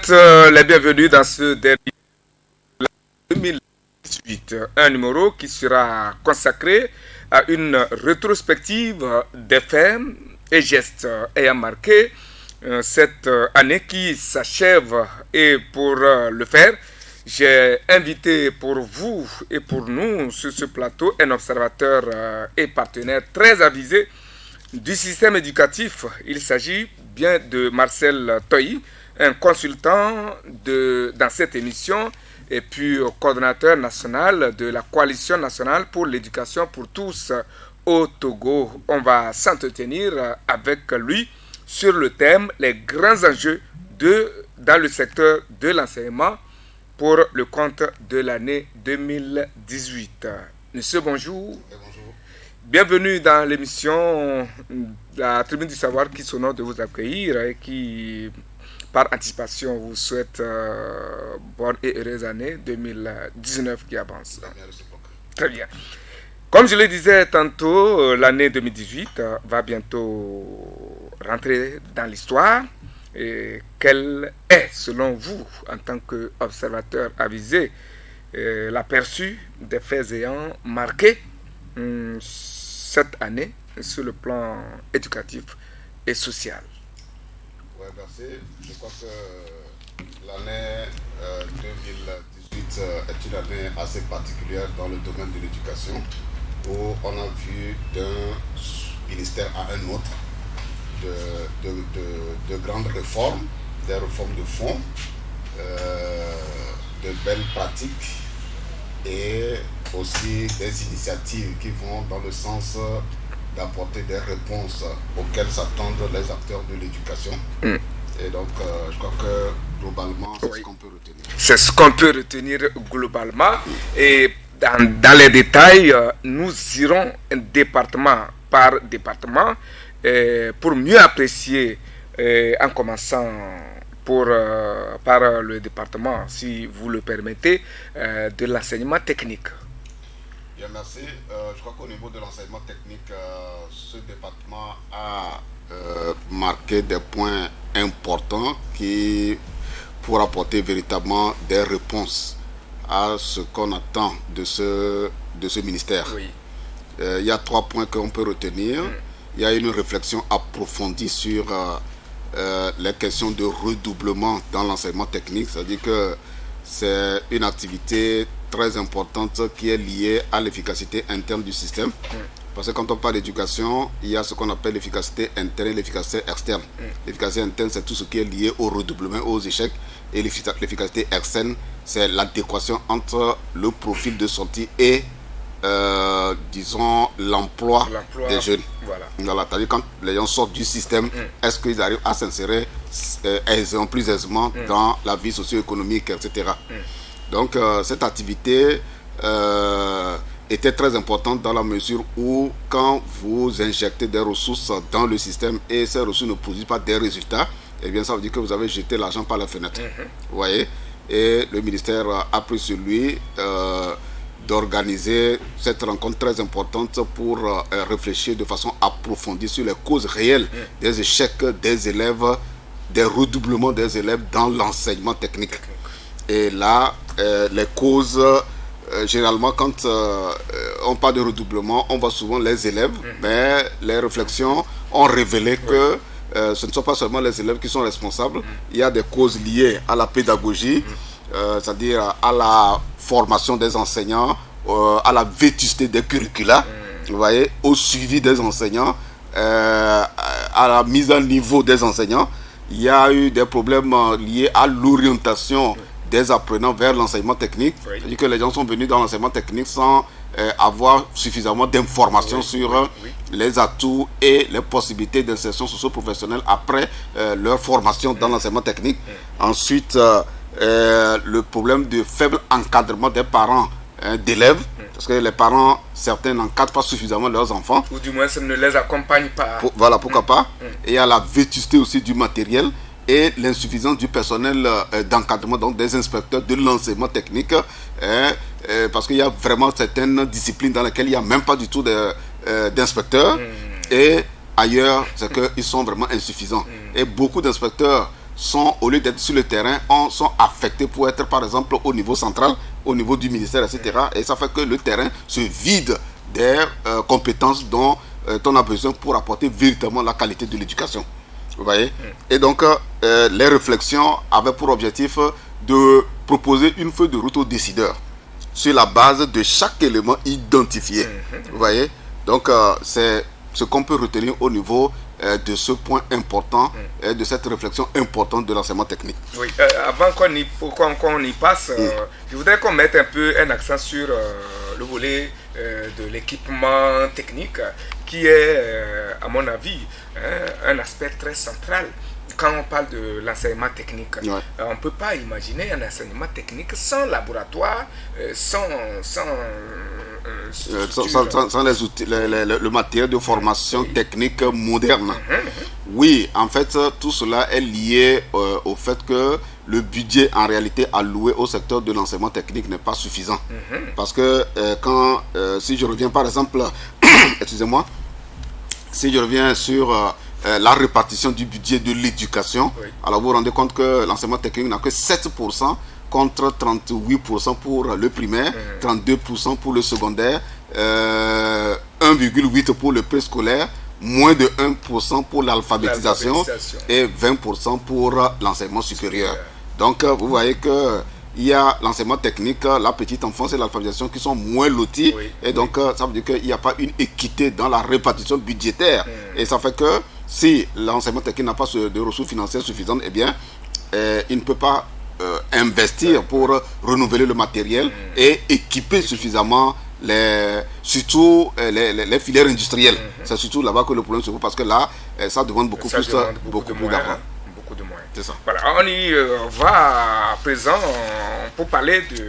souhaite les bienvenus dans ce dernier 2018, un numéro qui sera consacré à une rétrospective des faits et gestes ayant marqué cette année qui s'achève. Et pour le faire, j'ai invité pour vous et pour nous sur ce plateau un observateur et partenaire très avisé du système éducatif. Il s'agit bien de Marcel Toyi, un consultant dans cette émission et puis coordonnateur national de la Coalition nationale pour l'éducation pour tous au Togo. On va s'entretenir avec lui sur le thème les grands enjeux dans le secteur de l'enseignement pour le compte de l'année 2018. Monsieur, bonjour. Bonjour. Bienvenue dans l'émission La Tribune du Savoir qui s'honore de vous accueillir et qui, par anticipation, vous souhaite bonne et heureuse année 2019 qui avance. Très bien. Comme je le disais tantôt, l'année 2018 va bientôt rentrer dans l'histoire. Et quel est, selon vous, en tant qu'observateur avisé, l'aperçu des faits ayant marqué cette année sur le plan éducatif et social? Oui, merci. Je crois que l'année 2018 est une année assez particulière dans le domaine de l'éducation, où on a vu d'un ministère à un autre de grandes réformes, des réformes de fond, de belles pratiques et aussi des initiatives qui vont dans le sens d'apporter des réponses auxquelles s'attendent les acteurs de l'éducation. Et donc, je crois que globalement, c'est ce qu'on peut retenir. C'est ce qu'on peut retenir globalement. Et dans les détails, nous irons département par département pour mieux apprécier, en commençant par le département, si vous le permettez, de l'enseignement technique. Bien, merci. Je crois qu'au niveau de l'enseignement technique, ce département a marqué des points importants pour apporter véritablement des réponses à ce qu'on attend de ce ministère. Oui. Il y a 3 points qu'on peut retenir. Il y a une réflexion approfondie sur les questions de redoublement dans l'enseignement technique, c'est-à-dire que c'est une activité très importante qui est liée à l'efficacité interne du système. Parce que quand on parle d'éducation, il y a ce qu'on appelle l'efficacité interne et l'efficacité externe. L'efficacité interne, c'est tout ce qui est lié au redoublement, aux échecs. Et l'efficacité externe, c'est l'adéquation entre le profil de sortie et disons l'emploi des jeunes. Voilà, c'est-à-dire quand les gens sortent du système, est-ce qu'ils arrivent à s'insérer plus aisément dans la vie socio-économique, etc. Donc cette activité était très importante dans la mesure où quand vous injectez des ressources dans le système et ces ressources ne produisent pas des résultats, eh bien ça veut dire que vous avez jeté l'argent par la fenêtre. Vous voyez? Et le ministère a pris sur lui d'organiser cette rencontre très importante pour réfléchir de façon approfondie sur les causes réelles des échecs des élèves, des redoublements des élèves dans l'enseignement technique. Et là, les causes, généralement quand on parle de redoublement, on voit souvent les élèves, mais les réflexions ont révélé que ce ne sont pas seulement les élèves qui sont responsables, il y a des causes liées à la pédagogie, c'est-à-dire à la formation des enseignants, à la vétusté des curricula, vous voyez, au suivi des enseignants, à la mise à niveau des enseignants. Il y a eu des problèmes liés à l'orientation des apprenants vers l'enseignement technique. C'est-à-dire que les gens sont venus dans l'enseignement technique sans avoir suffisamment d'informations sur les atouts et les possibilités d'insertion socio-professionnelle après leur formation dans l'enseignement technique. Ensuite, le problème de faible encadrement des parents d'élèves, parce que les parents, certains n'encadrent pas suffisamment leurs enfants. Ou du moins, ça ne les accompagne pas. Voilà, pourquoi pas. Et il y a la vétusté aussi du matériel et l'insuffisance du personnel d'encadrement, donc des inspecteurs de l'enseignement technique, parce qu'il y a vraiment certaines disciplines dans lesquelles il n'y a même pas du tout d'inspecteurs. Et ailleurs, c'est qu'ils sont vraiment insuffisants. Et beaucoup d'inspecteurs sont, au lieu d'être sur le terrain, sont affectés pour être, par exemple, au niveau central, au niveau du ministère, etc. Et ça fait que le terrain se vide des compétences dont on a besoin pour apporter véritablement la qualité de l'éducation. Vous voyez? Et donc, les réflexions avaient pour objectif de proposer une feuille de route aux décideurs sur la base de chaque élément identifié. Vous voyez? Donc, c'est ce qu'on peut retenir au niveau de ce point important, de cette réflexion importante de l'enseignement technique. Oui, avant qu'on y passe, je voudrais qu'on mette un peu un accent sur le volet de l'équipement technique, qui est, à mon avis, un aspect très central. Quand on parle de l'enseignement technique, on ne peut pas imaginer un enseignement technique sans laboratoire, sans les outils, le matériel de formation technique moderne. Oui, en fait, tout cela est lié au fait que le budget en réalité alloué au secteur de l'enseignement technique n'est pas suffisant. Parce que si je reviens par exemple, excusez-moi, si je reviens sur la répartition du budget de l'éducation, alors vous vous rendez compte que l'enseignement technique n'a que 7% contre 38% pour le primaire, 32% pour le secondaire, 1,8% pour le préscolaire, moins de 1% pour l'alphabétisation et 20% pour l'enseignement supérieur. Donc vous voyez que il y a l'enseignement technique, la petite enfance et l'alphabétisation qui sont moins lotis. Et donc ça veut dire qu'il n'y a pas une équité dans la répartition budgétaire. Et ça fait que si l'enseignement technique n'a pas de ressources financières suffisantes, eh bien il ne peut pas investir pour renouveler le matériel et équiper suffisamment surtout les filières industrielles. C'est surtout là-bas que le problème se pose, parce que là, ça demande beaucoup plus d'argent. Beaucoup de moyens. C'est ça. Voilà, on y va à présent pour parler de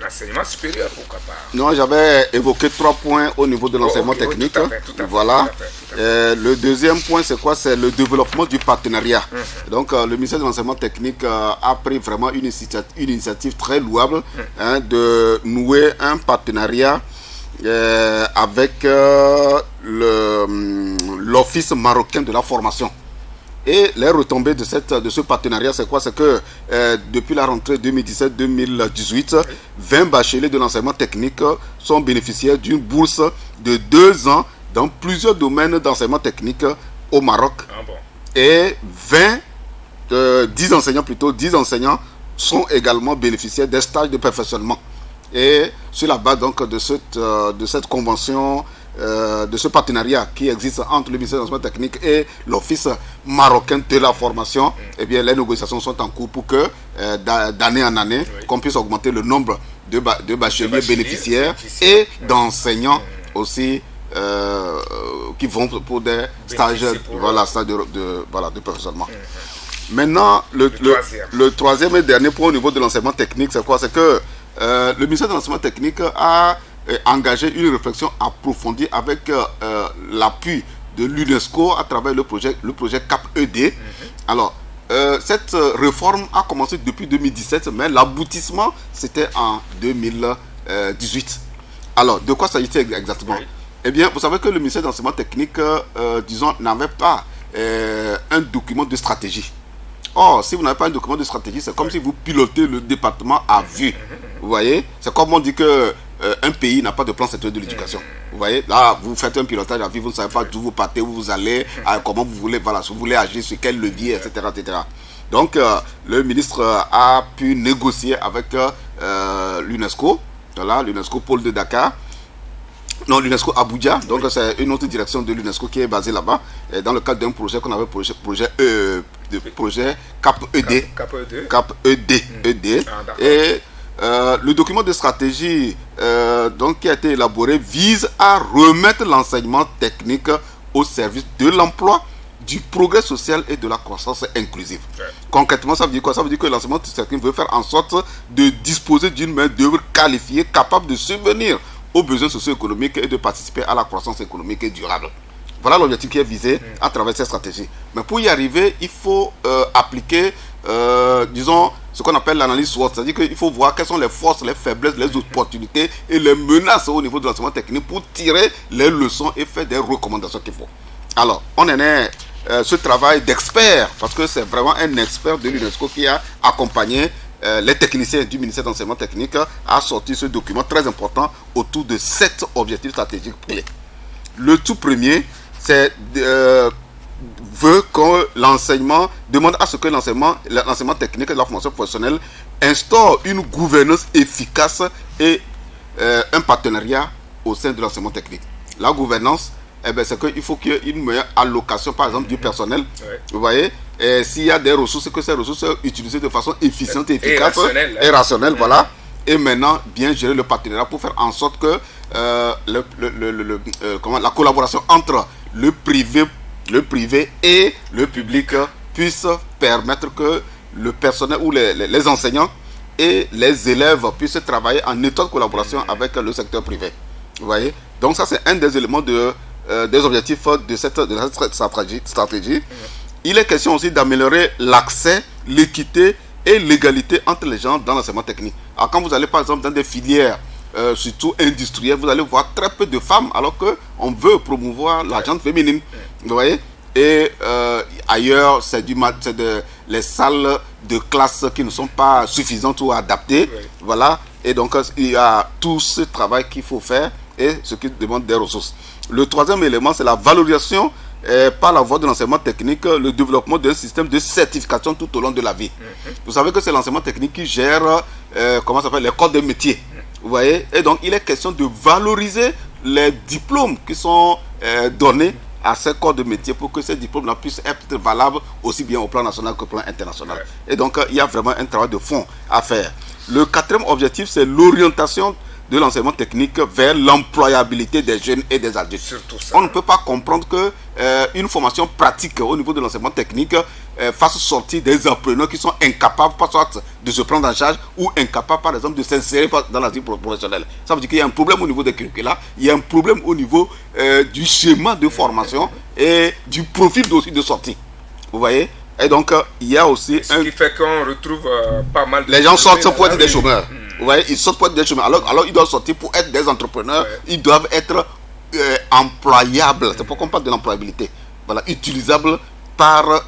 l'enseignement supérieur, pourquoi pas. Non, j'avais évoqué 3 points au niveau de l'enseignement technique. Tout à fait, voilà. Le deuxième point, c'est quoi? C'est le développement du partenariat. Donc, le ministère de l'enseignement technique a pris vraiment une initiative très louable de nouer un partenariat avec l'Office marocain de la formation. Et les retombées de ce partenariat, c'est quoi? C'est que depuis la rentrée 2017-2018, 20 bacheliers de l'enseignement technique sont bénéficiaires d'une bourse de 2 ans dans plusieurs domaines d'enseignement technique au Maroc. Et 10 enseignants sont également bénéficiaires des stages de perfectionnement. Et sur la base donc de cette convention, de ce partenariat qui existe entre le ministère de l'enseignement technique et l'Office marocain de la formation, eh bien, les négociations sont en cours pour que d'année en année, qu'on puisse augmenter le nombre de bacheliers bénéficiaires et d'enseignants aussi qui vont pour des stages de perfectionnement. Maintenant, le troisième et dernier point au niveau de l'enseignement technique, c'est quoi? C'est que le ministère de l'enseignement technique a engagé une réflexion approfondie avec l'appui de l'UNESCO à travers le projet CAP-ED. Alors, cette réforme a commencé depuis 2017, mais l'aboutissement, c'était en 2018. Alors, de quoi s'agit-il exactement? Eh bien, vous savez que le ministère de l'enseignement technique, n'avait pas un document de stratégie. Or, si vous n'avez pas un document de stratégie, c'est comme si vous pilotez le département à vue. Vous voyez? C'est comme on dit que un pays n'a pas de plan sectoriel de l'éducation. Vous voyez? Là, vous faites un pilotage à vue, vous ne savez pas d'où vous partez, où vous allez, comment vous voulez, si vous voulez agir, sur quel levier, etc. etc. Donc, le ministre a pu négocier avec l'UNESCO, voilà, l'UNESCO Pôle de Dakar, non, l'UNESCO Abuja, donc c'est une autre direction de l'UNESCO qui est basée là-bas, dans le cadre d'un projet qu'on avait projet CAP-ED. CAP-ED. Et le document de stratégie donc, qui a été élaboré vise à remettre l'enseignement technique au service de l'emploi, du progrès social et de la croissance inclusive. Concrètement, ça veut dire quoi? Ça veut dire que l'enseignement technique veut faire en sorte de disposer d'une main-d'œuvre qualifiée, capable de subvenir aux besoins socio-économiques et de participer à la croissance économique et durable. Voilà l'objectif qui est visé à travers cette stratégie. Mais pour y arriver, il faut appliquer, disons, ce qu'on appelle l'analyse SWOT. C'est-à-dire qu'il faut voir quelles sont les forces, les faiblesses, les opportunités et les menaces au niveau de l'enseignement technique pour tirer les leçons et faire des recommandations qu'il faut. Alors, on en est ce travail d'expert, parce que c'est vraiment un expert de l'UNESCO qui a accompagné les techniciens du ministère d'enseignement technique à sortir ce document très important autour de 7 objectifs stratégiques clés. Le tout premier, c'est veut que l'enseignement demande à ce que l'enseignement technique et la formation professionnelle instaure une gouvernance efficace et un partenariat au sein de l'enseignement technique. La gouvernance, c'est qu'il faut qu'il y ait une meilleure allocation, par exemple, du personnel. Vous voyez, s'il y a des ressources, que ces ressources soient utilisées de façon efficiente, efficace et rationnelle, voilà. Et maintenant, bien gérer le partenariat pour faire en sorte que la collaboration entre le privé et le public puisse permettre que le personnel ou les enseignants et les élèves puissent travailler en étroite collaboration avec le secteur privé. Vous voyez? Donc ça, c'est un des éléments des objectifs de cette stratégie. Il est question aussi d'améliorer l'accès, l'équité et l'égalité entre les gens dans l'enseignement technique. Alors quand vous allez par exemple dans des filières surtout industrielles, vous allez voir très peu de femmes alors qu'on veut promouvoir la gente féminine. Vous voyez? Et ailleurs, c'est les salles de classe qui ne sont pas suffisantes ou adaptées. Voilà. Et donc, il y a tout ce travail qu'il faut faire et ce qui demande des ressources. Le troisième élément, c'est la valorisation par la voie de l'enseignement technique, le développement d'un système de certification tout au long de la vie. Vous savez que c'est l'enseignement technique qui gère les corps de métier. Vous voyez? Et donc, il est question de valoriser les diplômes qui sont donnés à ces corps de métier pour que ces diplômes-là puissent être valables aussi bien au plan national qu'au plan international. Et donc, il y a vraiment un travail de fond à faire. Le quatrième objectif, c'est l'orientation de l'enseignement technique vers l'employabilité des jeunes et des adultes. On ne peut pas comprendre que une formation pratique au niveau de l'enseignement technique fasse sortir des apprenants qui sont incapables, pas soit de se prendre en charge ou incapables, par exemple, de s'insérer dans la vie professionnelle. Ça veut dire qu'il y a un problème au niveau des curricula, il y a un problème au niveau du schéma de formation et du profil aussi de sortie. Vous voyez? Et donc, il y a aussi ce qui fait qu'on retrouve pas mal de... Les gens sortent pour être des chômeurs. Vous voyez, ils sortent pour être des chômeurs. Alors ils doivent sortir pour être des entrepreneurs. Ils doivent être employables. C'est pourquoi on parle de l'employabilité. Voilà, utilisables par,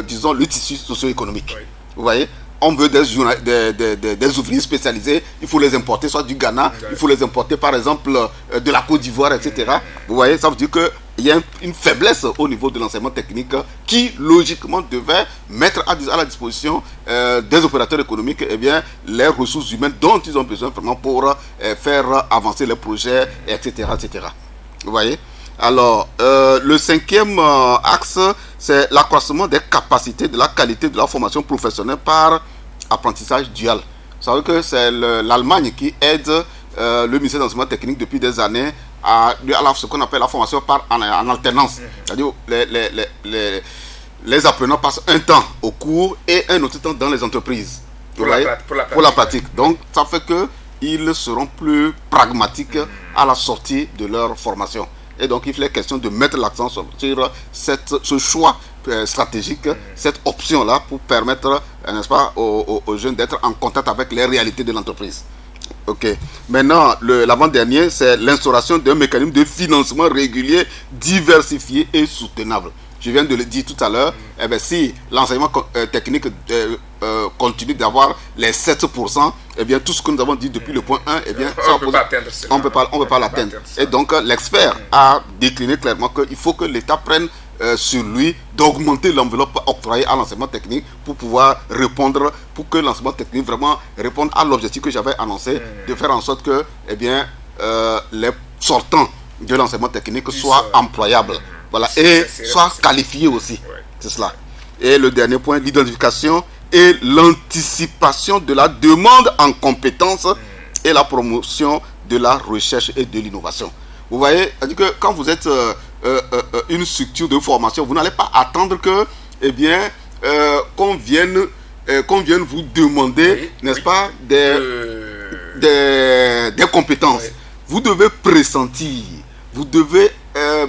disons, le tissu socio-économique. Vous voyez, on veut des ouvriers spécialisés. Il faut les importer, soit du Ghana. Il faut les importer, par exemple, de la Côte d'Ivoire, etc. Vous voyez, ça veut dire que il y a une faiblesse au niveau de l'enseignement technique qui, logiquement, devait mettre à la disposition des opérateurs économiques les ressources humaines dont ils ont besoin vraiment pour faire avancer les projets, etc. etc. Vous voyez? Alors, le cinquième axe, c'est l'accroissement des capacités, de la qualité de la formation professionnelle par apprentissage dual. Vous savez que c'est l'Allemagne qui aide le ministère de l'enseignement technique depuis des années à ce qu'on appelle la formation en alternance. C'est-à-dire les apprenants passent un temps au cours et un autre temps dans les entreprises. Pour la pratique. Donc, ça fait qu'ils seront plus pragmatiques à la sortie de leur formation. Et donc, il est question de mettre l'accent sur ce choix stratégique, cette option-là pour permettre, n'est-ce pas, aux jeunes d'être en contact avec les réalités de l'entreprise. Ok. Maintenant, l'avant-dernier, c'est l'instauration d'un mécanisme de financement régulier, diversifié et soutenable. Je viens de le dire tout à l'heure. Si l'enseignement technique continue d'avoir les 7%, tout ce que nous avons dit depuis le point 1, on ne peut pas atteindre cela. On ne peut pas l'atteindre. Et donc, l'expert a décliné clairement qu'il faut que l'État prenne sur lui d'augmenter l'enveloppe octroyée à l'enseignement technique pour pouvoir répondre, pour que l'enseignement technique vraiment réponde à l'objectif que j'avais annoncé, de faire en sorte que les sortants de l'enseignement technique soient employables, voilà, et soient qualifiés aussi. C'est cela. Et le dernier point, l'identification et l'anticipation de la demande en compétences et la promotion de la recherche et de l'innovation. Vous voyez, c'est-à-dire que quand vous êtes une structure de formation, vous n'allez pas attendre que, qu'on vienne vous demander, n'est-ce pas, des compétences. Vous devez pressentir, vous devez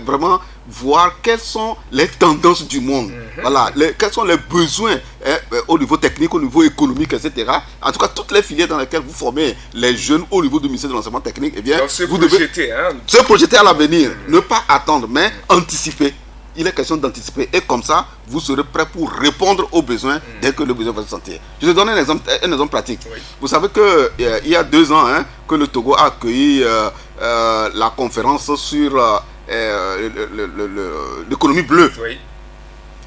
vraiment voir quelles sont les tendances du monde, voilà, quels sont les besoins au niveau technique, au niveau économique, etc. En tout cas, toutes les filières dans lesquelles vous formez les jeunes au niveau du ministère de l'enseignement technique, vous devez se projeter à l'avenir, ne pas attendre, mais anticiper. il est question d'anticiper. Et comme ça, vous serez prêt pour répondre aux besoins dès que le besoin va se sentir. Je vais donner un exemple pratique. Oui. Vous savez qu'il y a 2 ans que le Togo a accueilli la conférence sur l'économie bleue. Oui.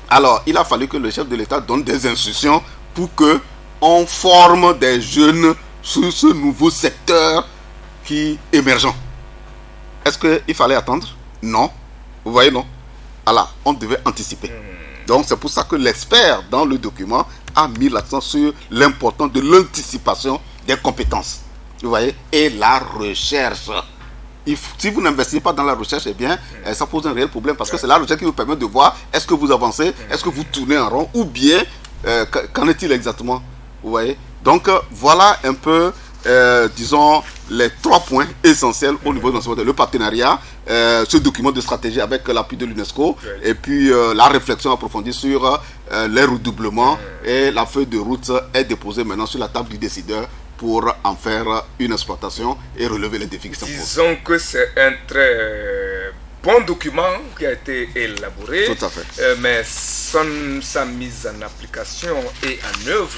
Alors, il a fallu que le chef de l'État donne des instructions pour que on forme des jeunes sur ce nouveau secteur qui est émergent. Est-ce qu'il fallait attendre? Non. Vous voyez, non? Alors, on devait anticiper. Donc, c'est pour ça que l'expert dans le document a mis l'accent sur l'importance de l'anticipation des compétences. Vous voyez? Et la recherche. Si vous n'investissez pas dans la recherche, eh bien, ça pose un réel problème parce que c'est la recherche qui vous permet de voir est-ce que vous avancez, est-ce que vous tournez en rond ou bien, qu'en est-il exactement? Vous voyez? Donc, voilà un peu, disons, les 3 points essentiels au niveau de l'enseignement. Le partenariat, ce document de stratégie avec l'appui de l'UNESCO, et puis la réflexion approfondie sur les redoublements, et la feuille de route est déposée maintenant sur la table du décideur pour en faire une exploitation et relever les défis qui sont posés. Disons que c'est un très bon document qui a été élaboré. Tout à fait. Mais sa mise en application et en œuvre...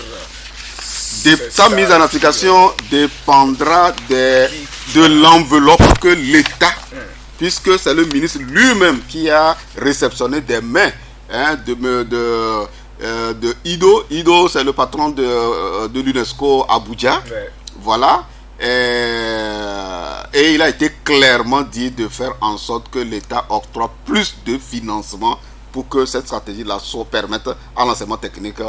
Sa mise en application dépendra de l'enveloppe que l'État, puisque c'est le ministre lui-même qui a réceptionné des mains de Ido. Ido, c'est le patron de l'UNESCO à Abuja. Ouais. Voilà. Et il a été clairement dit de faire en sorte que l'État octroie plus de financement pour que cette stratégie-là permette à l'enseignement technique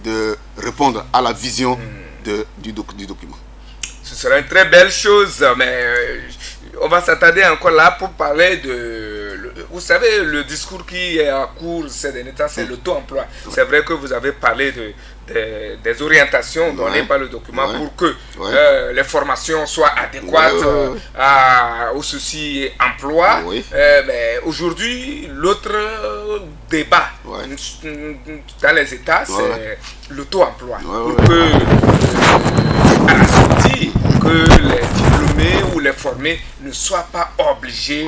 de répondre à la vision du document. Ce sera une très belle chose, mais on va s'attarder encore là pour parler vous savez, le discours qui est en cours ces derniers temps, c'est le taux emploi. C'est vrai que vous avez parlé des orientations données par le document pour que les formations soient adéquates aux soucis emploi. Mais aujourd'hui, l'autre débat dans les États, c'est le taux emploi. Pour que, à la sortie, que les diplômés ou les formés ne soient pas obligés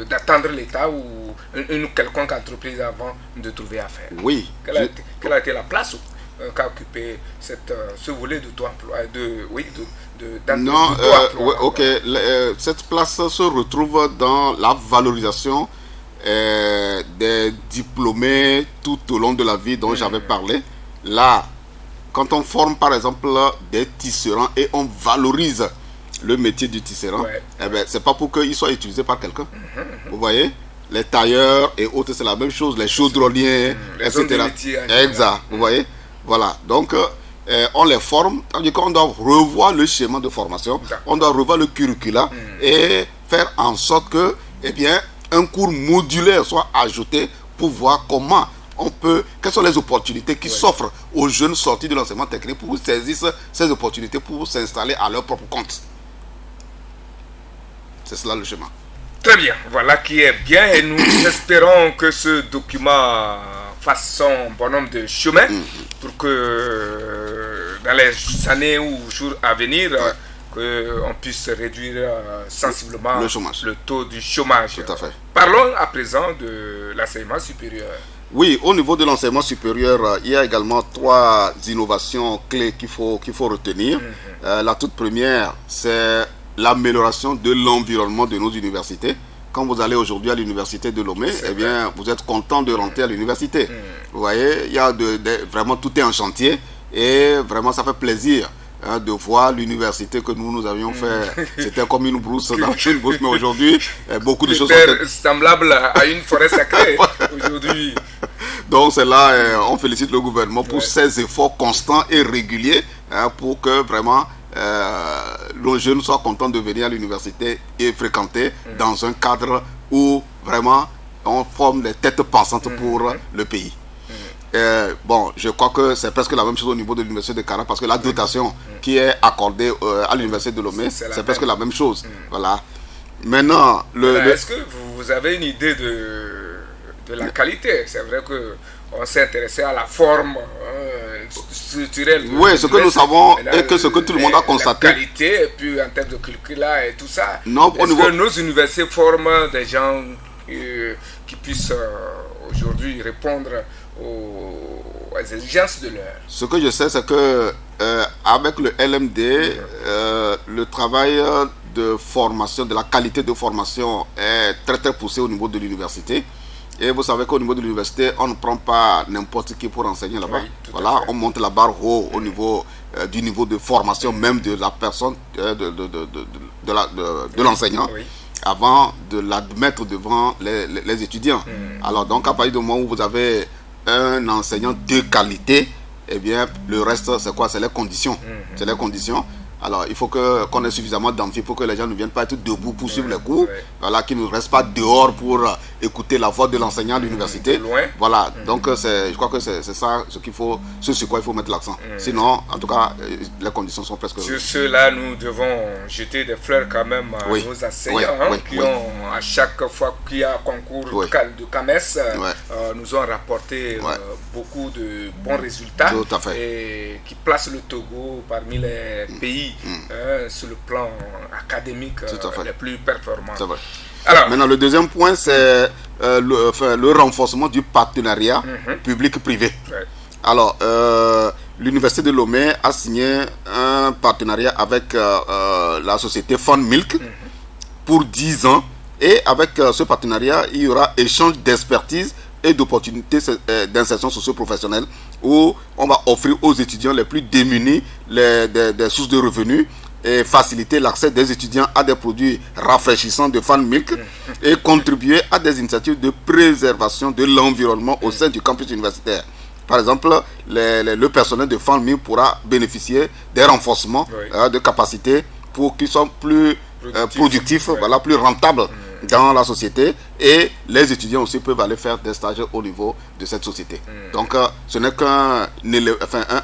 d'attendre l'État ou une quelconque entreprise avant de trouver affaire. Oui. Quelle a été la place qu'a occupé ce volet de taux emploi cette place se retrouve dans la valorisation des diplômés tout au long de la vie dont j'avais parlé. Là, quand on forme par exemple des tisserands et on valorise le métier du tisserand, eh ben, c'est pas pour qu'il soit utilisé par quelqu'un. Vous voyez, les tailleurs et autres, c'est la même chose, les chaudronniers, etc. Exact, vous voyez. Voilà, donc on les forme, c'est-à-dire qu'on doit revoir le schéma de formation, on doit revoir le curricula et faire en sorte que, eh bien, un cours modulaire soit ajouté pour voir comment quelles sont les opportunités qui s'offrent aux jeunes sortis de l'enseignement technique pour saisir ces opportunités pour s'installer à leur propre compte. C'est cela le schéma. Très bien, voilà qui est bien et nous espérons que ce document fasse son bonhomme de chemin pour que dans les années ou jours à venir, qu'on puisse réduire sensiblement le taux du chômage. Tout à fait. Parlons à présent de l'enseignement supérieur. Oui, au niveau de l'enseignement supérieur, il y a également 3 innovations clés qu'il faut retenir. La toute première, c'est l'amélioration de l'environnement de nos universités. Quand vous allez aujourd'hui à l'université de Lomé, eh bien, vous êtes content de rentrer à l'université. Vous voyez, il y a vraiment tout est en chantier et vraiment ça fait plaisir de voir l'université que nous avions fait. C'était comme une brousse dans une brousse, mais aujourd'hui, beaucoup de choses sont semblables à une forêt sacrée aujourd'hui. Donc c'est là, on félicite le gouvernement pour ses efforts constants et réguliers pour que vraiment les jeunes soient contents de venir à l'université et fréquenter dans un cadre où vraiment on forme les têtes pensantes pour le pays. Bon, je crois que c'est presque la même chose au niveau de l'université de Kara parce que la dotation qui est accordée à l'université de Lomé, c'est presque la même chose. Voilà. Maintenant, est-ce que vous avez une idée de la qualité? C'est vrai que on s'est intéressé à la forme structurelle. Oui, ce que nous savons et que ce que tout le monde a constaté. La qualité, et puis en termes de curricula et tout ça. Non, est-ce que nos universités forment des gens qui puisse aujourd'hui répondre aux exigences de l'heure. Ce que je sais, c'est que avec le LMD, le travail de formation, de la qualité de formation est très très poussé au niveau de l'université. Et vous savez qu'au niveau de l'université, on ne prend pas n'importe qui pour enseigner là-bas. Oui, voilà, on monte la barre haut au niveau du niveau de formation même de la personne, de l'enseignant, oui, avant de l'admettre devant les étudiants. Alors donc à partir du moment où vous avez un enseignant de qualité, eh bien le reste c'est quoi? C'est les conditions. C'est les conditions. Alors, il faut qu'on ait suffisamment d'amphi pour que les gens ne viennent pas être debout pour suivre les cours. Voilà, qu'ils ne restent pas dehors pour écouter la voix de l'enseignant à l'université. Voilà, donc je crois que c'est ça ce sur quoi il faut mettre l'accent. Sinon, en tout cas, les conditions sont presque... Sur cela, nous devons jeter des fleurs quand même à nos enseignants qui ont, à chaque fois qu'il y a concours de CAMES, nous ont rapporté beaucoup de bons résultats. Tout à fait. Et qui placent le Togo parmi les pays sur le plan académique les plus performants. Alors, maintenant, le deuxième point, c'est le renforcement du partenariat public-privé. Alors, l'Université de Lomé a signé un partenariat avec la société Fun Milk pour 10 ans. Et avec ce partenariat, il y aura échange d'expertise et d'opportunités d'insertion socio-professionnelle où on va offrir aux étudiants les plus démunis des sources de revenus et faciliter l'accès des étudiants à des produits rafraîchissants de Fan Milk et contribuer à des initiatives de préservation de l'environnement au sein du campus universitaire. Par exemple, le personnel de Fan Milk pourra bénéficier des renforcements de capacité pour qu'ils soient plus productifs, voilà, plus rentables dans la société, et les étudiants aussi peuvent aller faire des stages au niveau de cette société. Donc ce n'est qu'un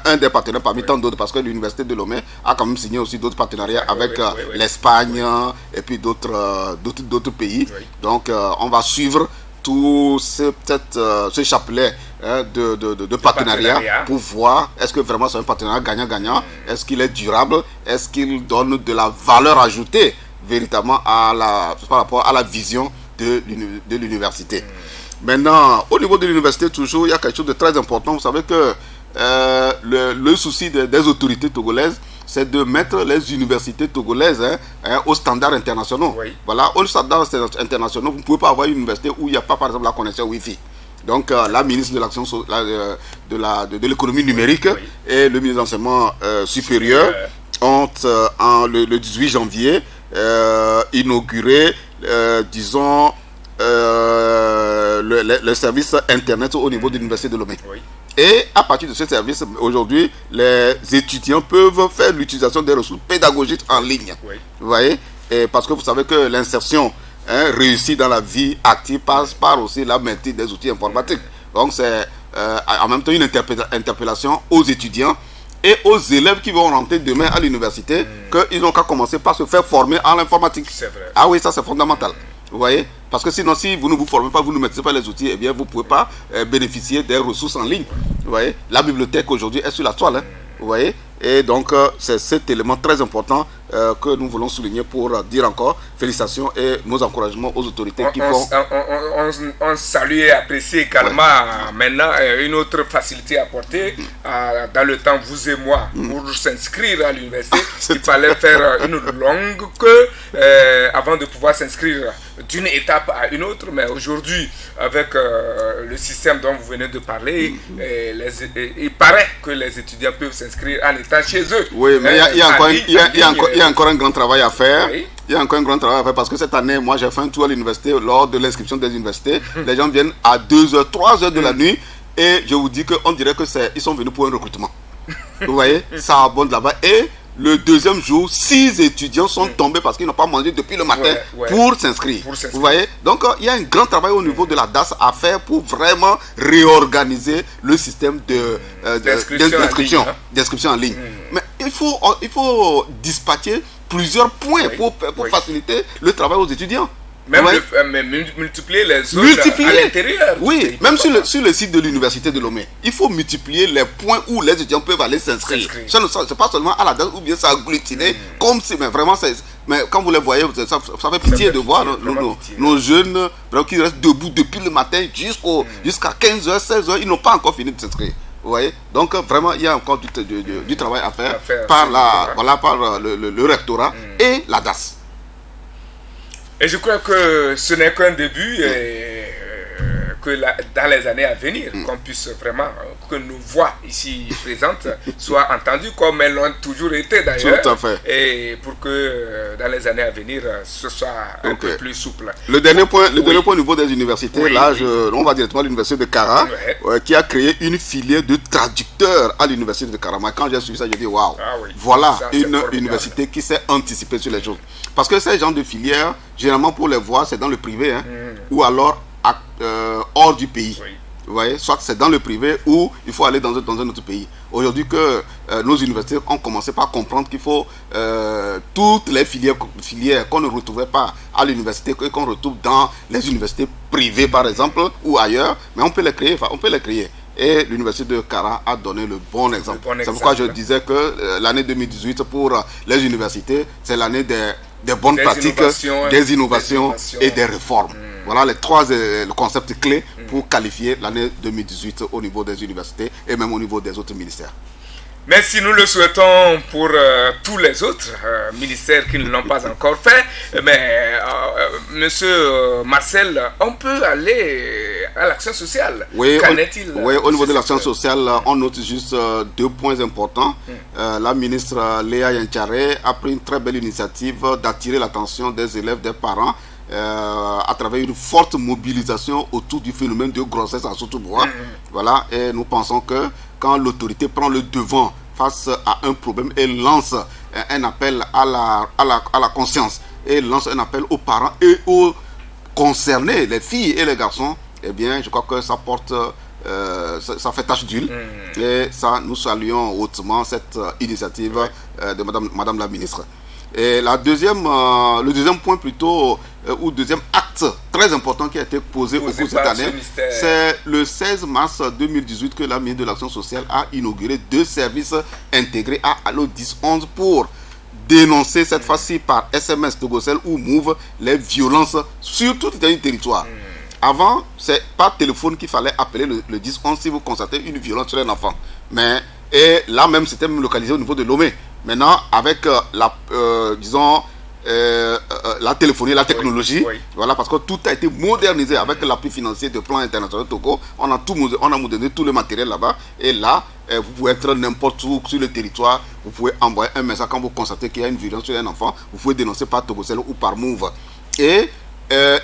un des partenaires parmi tant d'autres, parce que l'Université de Lomé a quand même signé aussi d'autres partenariats avec l'Espagne et puis d'autres pays. Donc on va suivre tout ce chapelet de partenariat pour voir est-ce que vraiment c'est un partenariat gagnant-gagnant, est-ce qu'il est durable, est-ce qu'il donne de la valeur ajoutée véritablement par rapport à la vision de l'université. Maintenant, au niveau de l'université, toujours, il y a quelque chose de très important. Vous savez que le souci des autorités togolaises, c'est de mettre les universités togolaises aux standards internationaux. Voilà, aux standards internationaux, vous ne pouvez pas avoir une université où il n'y a pas, par exemple, la connexion Wi-Fi. Donc, la ministre de l'action de l'économie numérique et le ministre de l'enseignement supérieur ont, le 18 janvier, inauguré, disons, le service Internet au niveau de l'Université de Lomé. Et à partir de ce service, aujourd'hui, les étudiants peuvent faire l'utilisation des ressources pédagogiques en ligne. Vous voyez? Et parce que vous savez que l'insertion réussie dans la vie active passe par aussi la maîtrise des outils informatiques. Donc, c'est en même temps une interpellation aux étudiants et aux élèves qui vont rentrer demain à l'université, qu'ils n'ont qu'à commencer par se faire former en informatique. Ah oui, ça c'est fondamental. Vous voyez? Parce que sinon, si vous ne vous formez pas, vous ne maîtrisez pas les outils, eh bien vous ne pouvez pas bénéficier des ressources en ligne. Vous voyez? La bibliothèque aujourd'hui est sur la toile. Vous voyez? Et donc, c'est cet élément très important que nous voulons souligner pour dire encore félicitations et nos encouragements aux autorités qui font... On salue et apprécie également maintenant une autre facilité apportée dans le temps, vous et moi, pour s'inscrire à l'université. Il fallait faire une longue queue avant de pouvoir s'inscrire d'une étape à une autre. Mais aujourd'hui, avec le système dont vous venez de parler, il paraît que les étudiants peuvent s'inscrire en étant chez eux. Oui, mais il y a encore un grand travail à faire. Il y a encore un grand travail à faire parce que cette année, moi j'ai fait un tour à l'université lors de l'inscription des universités. Les gens viennent à 2h, 3h de la nuit et je vous dis qu'on dirait qu'ils sont venus pour un recrutement. Vous voyez, ça abonde là-bas. Et le deuxième jour, 6 étudiants sont tombés parce qu'ils n'ont pas mangé depuis le matin pour s'inscrire. Vous voyez, donc il y a un grand travail au niveau de la DAS à faire pour vraiment réorganiser le système d'inscription en ligne. Mais il faut dispatcher plusieurs points pour faciliter le travail aux étudiants. Même Ouais. multiplier les zones à l'intérieur. Oui, même sur le site de l'université de Lomé, il faut multiplier les points où les étudiants peuvent aller s'inscrire. C'est pas seulement à la date ou bien s'agglutiner, comme si, mais vraiment, mais quand vous les voyez, ça fait pitié de voir nos jeunes qui restent debout depuis le matin jusqu'à 15h, 16h, ils n'ont pas encore fini de s'inscrire. Vous voyez? Donc vraiment, il y a encore du travail à faire par le rectorat et la DAS. Et je crois que ce n'est qu'un début et que dans les années à venir, qu'on puisse vraiment, que nos voix ici présentes soient entendues comme elles l'ont toujours été d'ailleurs. Tout à fait. Et pour que dans les années à venir, ce soit un peu plus souple. Le dernier point au niveau des universités, on va directement à l'université de Kara, qui a créé une filière de traducteurs à l'université de Kara. Moi, quand j'ai suivi ça, j'ai dit waouh, voilà une université qui s'est anticipée sur les choses. Parce que ces genres de filières, généralement pour les voir, c'est dans le privé, ou alors hors du pays. Vous voyez, soit c'est dans le privé ou il faut aller dans un autre pays. Aujourd'hui que nos universités ont commencé par comprendre qu'il faut toutes les filières qu'on ne retrouvait pas à l'université et qu'on retrouve dans les universités privées par exemple ou ailleurs, mais on peut les créer. Et l'université de Kara a donné le bon exemple. C'est pourquoi je disais que l'année 2018 pour les universités, c'est l'année des bonnes pratiques, des innovations et des réformes. Voilà les trois concepts clés pour qualifier l'année 2018 au niveau des universités et même au niveau des autres ministères. Merci, nous le souhaitons pour tous les autres ministères qui ne l'ont pas encore fait. Mais monsieur Marcel, on peut aller à l'action sociale. Oui, qu'en est-il? Oui, au niveau de l'action sociale, on note juste 2 points importants. La ministre Léa Yanchare a pris une très belle initiative d'attirer l'attention des élèves, des parents, à travers une forte mobilisation autour du phénomène de grossesse à Sotobois. Voilà, et nous pensons que quand l'autorité prend le devant face à un problème et lance un appel à la conscience et lance un appel aux parents et aux concernés, les filles et les garçons, eh bien, je crois que ça porte, ça fait tache d'huile. Et ça, nous saluons hautement cette initiative de Madame la ministre. Et le deuxième point plutôt, ou deuxième acte très important qui a été posé au cours de cette année, c'est le 16 mars 2018 que la ministre de l'Action sociale a inauguré 2 services intégrés à Allo 1011 pour dénoncer cette fois-ci par SMS, Togocel ou Move les violences sur tout le territoire. Avant, c'est par téléphone qu'il fallait appeler le 1011 si vous constatez une violence sur un enfant. Et là même, c'était même localisé au niveau de Lomé. Maintenant, avec la téléphonie, la technologie, voilà, parce que tout a été modernisé avec l'appui financier de Plan International Togo. On a modernisé tout le matériel là-bas. Et là, vous pouvez être n'importe où sur le territoire. Vous pouvez envoyer un message quand vous constatez qu'il y a une violence sur un enfant. Vous pouvez dénoncer par Togocel ou par Move. Et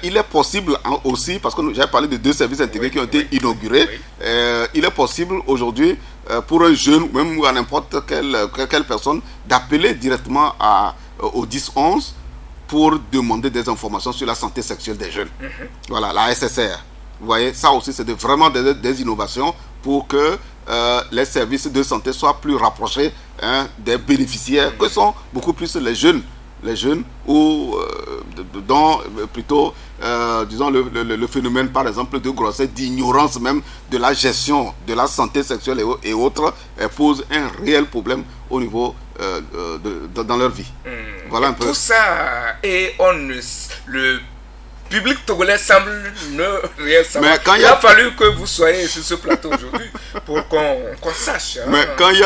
il est possible aussi, parce que j'avais parlé de 2 services intégrés qui ont été inaugurés, il est possible aujourd'hui pour un jeune, même à n'importe quelle personne, d'appeler directement au 1011 pour demander des informations sur la santé sexuelle des jeunes. Voilà, la SSR. Vous voyez, ça aussi, c'est vraiment des innovations pour que les services de santé soient plus rapprochés des bénéficiaires, que sont beaucoup plus les jeunes ou plutôt disons le phénomène par exemple de grossesse, d'ignorance même de la gestion de la santé sexuelle et autres pose un réel problème au niveau dans leur vie. Voilà un peu. Tout ça, et le public togolais semble ne rien savoir. Il a fallu que vous soyez sur ce plateau aujourd'hui pour qu'on sache. Mais quand il y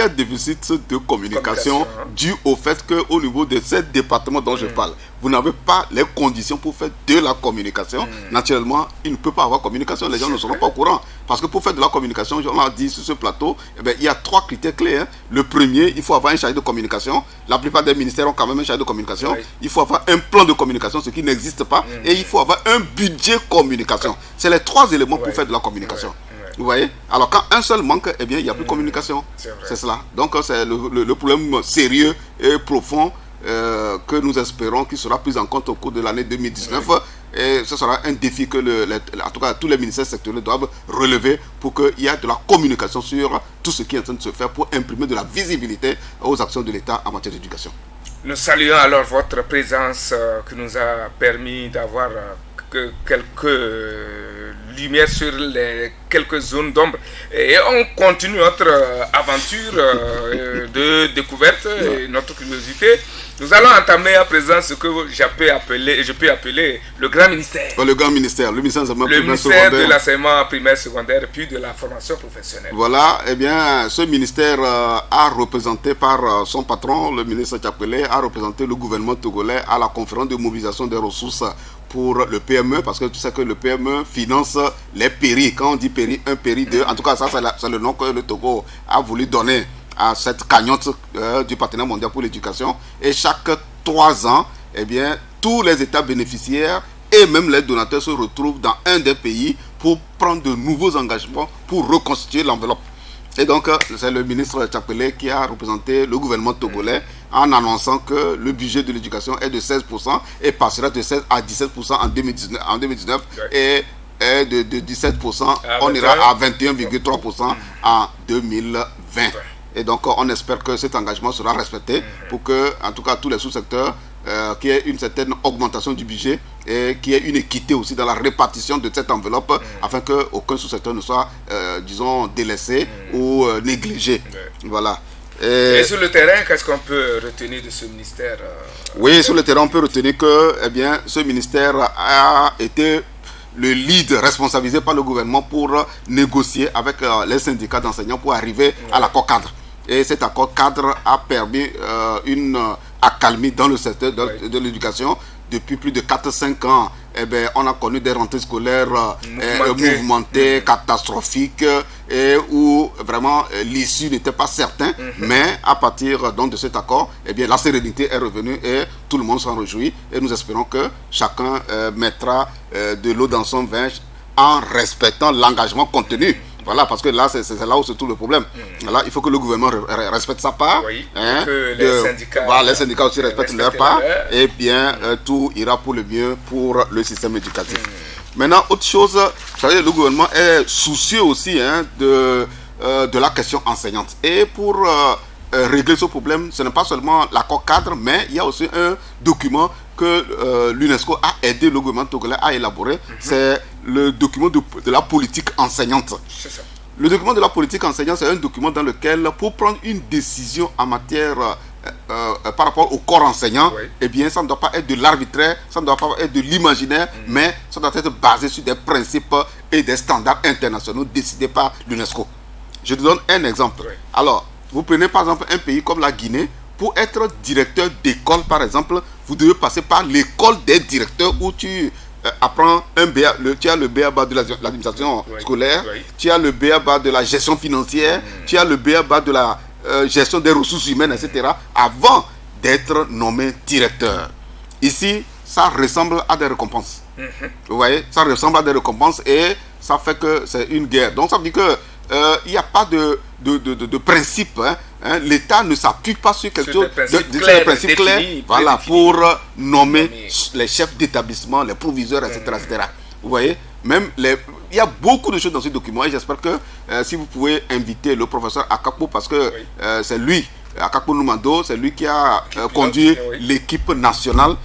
a déficit de communication dû au fait qu'au niveau de ces départements dont je parle, vous n'avez pas les conditions pour faire de la communication. Naturellement, il ne peut pas avoir communication. Les gens ne seront pas au courant. Parce que pour faire de la communication, on l'a dit sur ce plateau, il y a 3 critères clés. Le premier, il faut avoir un chargé de communication. La plupart des ministères ont quand même un chargé de communication. Il faut avoir un plan de communication, ce qui n'existe pas. Et il faut avoir un budget communication. C'est les 3 éléments pour faire de la communication. Vous voyez? Alors quand un seul manque, eh bien il n'y a plus de communication. C'est cela. Donc c'est le problème sérieux et profond que nous espérons qu'il sera pris en compte au cours de l'année 2019. Et ce sera un défi que en tout cas tous les ministères sectoriels doivent relever pour qu'il y ait de la communication sur tout ce qui est en train de se faire pour imprimer de la visibilité aux actions de l'État en matière d'éducation. Nous saluons alors votre présence qui nous a permis d'avoir quelques lumières sur les quelques zones d'ombre. Et on continue notre aventure de découverte et notre curiosité. Nous allons entamer à présent ce que je peux appeler le grand ministère. Le grand ministère, le ministère de l'enseignement primaire secondaire puis de la formation professionnelle. Voilà, eh bien, ce ministère a représenté par son patron, le ministre Tchapele, a représenté le gouvernement togolais à la conférence de mobilisation des ressources pour le PME, parce que tu sais que le PME finance les péris. Quand on dit péri 1, péri 2, en tout cas ça c'est le nom que le Togo a voulu donner à cette cagnotte du partenaire mondial pour l'éducation. Et chaque 3 ans, eh bien, tous les États bénéficiaires et même les donateurs se retrouvent dans un des pays pour prendre de nouveaux engagements pour reconstituer l'enveloppe. Et donc, c'est le ministre Tchapele qui a représenté le gouvernement togolais en annonçant que le budget de l'éducation est de 16% et passera de 16 à 17% en 2019 et de 17%, on ira à 21,3% en 2020. Et donc, on espère que cet engagement sera respecté pour que, en tout cas, tous les sous-secteurs, qu'il y ait une certaine augmentation du budget et qu'il y ait une équité aussi dans la répartition de cette enveloppe afin qu'aucun sous-secteur ne soit, disons, délaissé ou négligé. Voilà. Et sur le terrain, qu'est-ce qu'on peut retenir de ce ministère Oui, sur le terrain, on peut retenir que eh bien, ce ministère a été le lead responsabilisé par le gouvernement pour négocier avec les syndicats d'enseignants pour arriver à l'accord cadre. Et cet accord cadre a permis une accalmie dans le secteur de l'éducation. Depuis plus de 4-5 ans, eh bien, on a connu des rentrées scolaires mouvementées, catastrophiques, et où vraiment l'issue n'était pas certaine. Mais à partir donc, de cet accord, eh bien, la sérénité est revenue et tout le monde s'en réjouit. Et nous espérons que chacun mettra de l'eau dans son vin en respectant l'engagement contenu. Voilà, parce que là, c'est là où se trouve le problème. Là, il faut que le gouvernement respecte sa part. Oui, que les syndicats aussi respectent leur part. Et bien, tout ira pour le mieux pour le système éducatif. Maintenant, autre chose, vous savez, le gouvernement est soucieux aussi de la question enseignante. Et pour régler ce problème, ce n'est pas seulement l'accord cadre, mais il y a aussi un document que l'UNESCO a aidé le gouvernement togolais à élaborer. C'est le document de la politique enseignante. Le document de la politique enseignante, c'est un document dans lequel, pour prendre une décision en matière par rapport au corps enseignant, eh bien, ça ne doit pas être de l'arbitraire, ça ne doit pas être de l'imaginaire, mais ça doit être basé sur des principes et des standards internationaux décidés par l'UNESCO. Je te donne un exemple. Alors, vous prenez par exemple un pays comme la Guinée. Pour être directeur d'école, par exemple, vous devez passer par l'école des directeurs où tu apprends un BA, tu as le BABA de l'administration scolaire, tu as le BABA de la gestion financière, tu as le BABA de la gestion des ressources humaines, etc. avant d'être nommé directeur. Ici, ça ressemble à des récompenses. Vous voyez, ça ressemble à des récompenses et ça fait que c'est une guerre. Donc ça veut dire que il n'y a pas de principe. L'État ne s'appuie pas sur quelque chose de principe clair, voilà, pour nommer les chefs d'établissement, les proviseurs, etc., etc. Vous voyez, même il y a beaucoup de choses dans ce document et j'espère que si vous pouvez inviter le professeur Akakpo, parce que c'est lui, Akakpo Noumando, c'est lui qui a conduit l'équipe nationale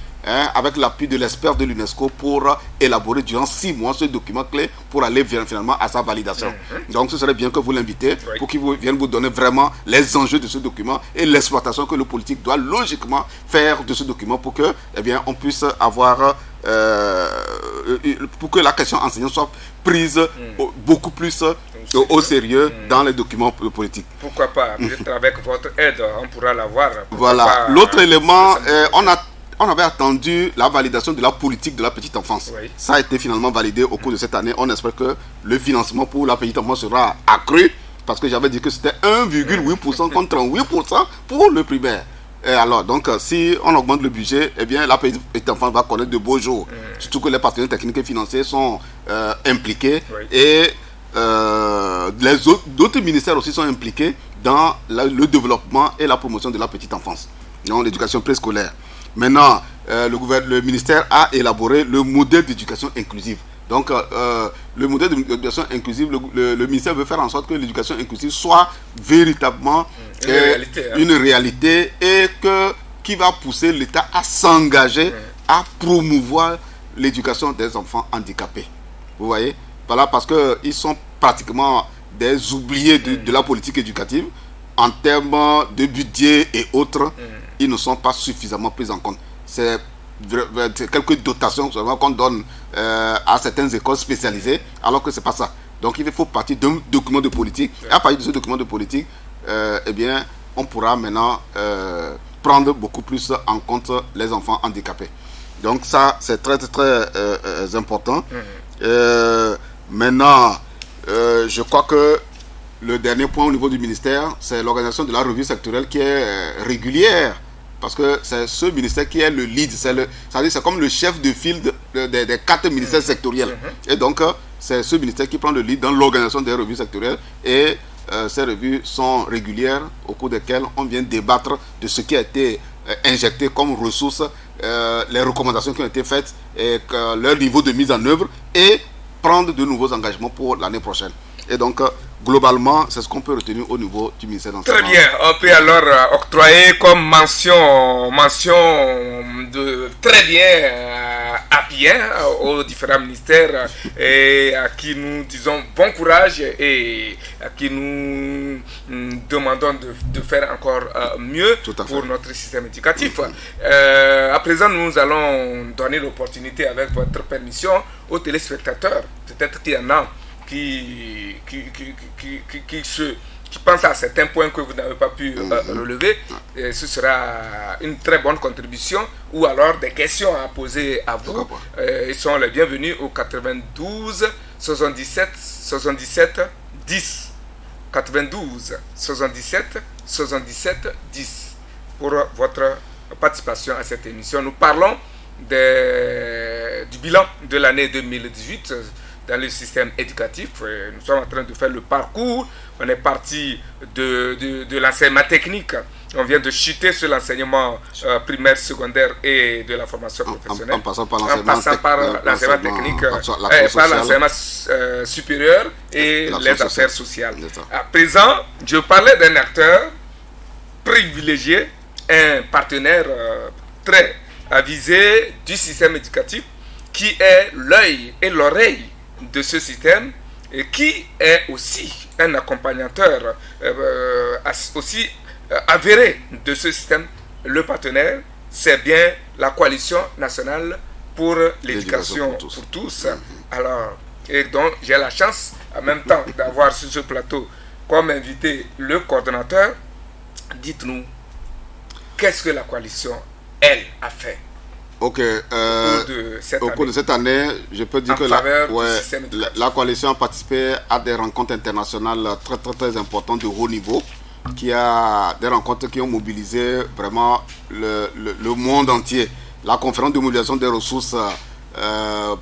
avec l'appui de l'expert de l'UNESCO pour élaborer durant 6 mois ce document clé pour aller finalement à sa validation. Donc ce serait bien que vous l'invitez pour qu'il vienne vous donner vraiment les enjeux de ce document et l'exploitation que le politique doit logiquement faire de ce document pour que, eh bien, on puisse avoir pour que la question enseignante soit prise beaucoup plus au sérieux dans les documents politiques. Pourquoi pas, peut-être avec votre aide, on pourra l'avoir. Voilà. L'autre élément, on avait attendu la validation de la politique de la petite enfance. Ça a été finalement validé au cours de cette année. On espère que le financement pour la petite enfance sera accru, parce que j'avais dit que c'était 1,8% contre 8% pour le primaire. Et alors, donc, si on augmente le budget, eh bien, la petite enfance va connaître de beaux jours. Surtout que les partenaires techniques et financiers sont impliqués et d'autres ministères aussi sont impliqués dans le développement et la promotion de la petite enfance, donc l'éducation préscolaire. Maintenant, le ministère a élaboré le modèle d'éducation inclusive. Donc, le modèle d'éducation inclusive, le ministère veut faire en sorte que l'éducation inclusive soit véritablement une réalité et que qui va pousser l'État à s'engager à promouvoir l'éducation des enfants handicapés. Vous voyez? Voilà, parce qu'ils sont pratiquement des oubliés de la politique éducative. En termes de budget et autres, ils ne sont pas suffisamment pris en compte. C'est quelques dotations seulement qu'on donne à certaines écoles spécialisées, alors que ce n'est pas ça. Donc il faut partir d'un document de politique. Et à partir de ce document de politique, eh bien, on pourra maintenant prendre beaucoup plus en compte les enfants handicapés. Donc ça, c'est très important. Maintenant, je crois que le dernier point au niveau du ministère, c'est l'organisation de la revue sectorielle qui est régulière. Parce que c'est ce ministère qui est le lead. C'est comme le chef de file des 4 ministères sectoriels. Et donc, c'est ce ministère qui prend le lead dans l'organisation des revues sectorielles. Et ces revues sont régulières, au cours desquelles on vient débattre de ce qui a été injecté comme ressources, les recommandations qui ont été faites, et leur niveau de mise en œuvre, et prendre de nouveaux engagements pour l'année prochaine. Et donc, globalement, c'est ce qu'on peut retenir au niveau du ministère d'enseignement. Très bien. On peut alors octroyer comme mention de très bien appuyé aux différents ministères et à qui nous disons bon courage et à qui nous demandons de faire encore mieux pour notre système éducatif. À présent, nous allons donner l'opportunité, avec votre permission, aux téléspectateurs. Peut-être qu'il y en a qui pense à certains points que vous n'avez pas pu relever. Et ce sera une très bonne contribution, ou alors des questions à poser à vous. Ils sont les bienvenus au 92 77 77 10. 92 77 77 10 pour votre participation à cette émission. Nous parlons du bilan de l'année 2018 dans le système éducatif. Nous sommes en train de faire le parcours. On est parti de l'enseignement technique. On vient de chuter sur l'enseignement primaire, secondaire et de la formation professionnelle. En passant par l'enseignement technique, par l'enseignement supérieur et les affaires sociales. À présent, je parlais d'un acteur privilégié, un partenaire très avisé du système éducatif, qui est l'œil et l'oreille de ce système, et qui est aussi un accompagnateur aussi avéré de ce système. Le partenaire, c'est bien la coalition nationale pour l'éducation pour tous. Alors, et donc j'ai la chance en même temps d'avoir sur ce plateau comme invité le coordonnateur. Dites-nous, qu'est-ce que la coalition, elle, a fait au cours de cette année, je peux dire que la coalition a participé à des rencontres internationales très importantes de haut niveau, des rencontres qui ont mobilisé vraiment le monde entier. La conférence de mobilisation des ressources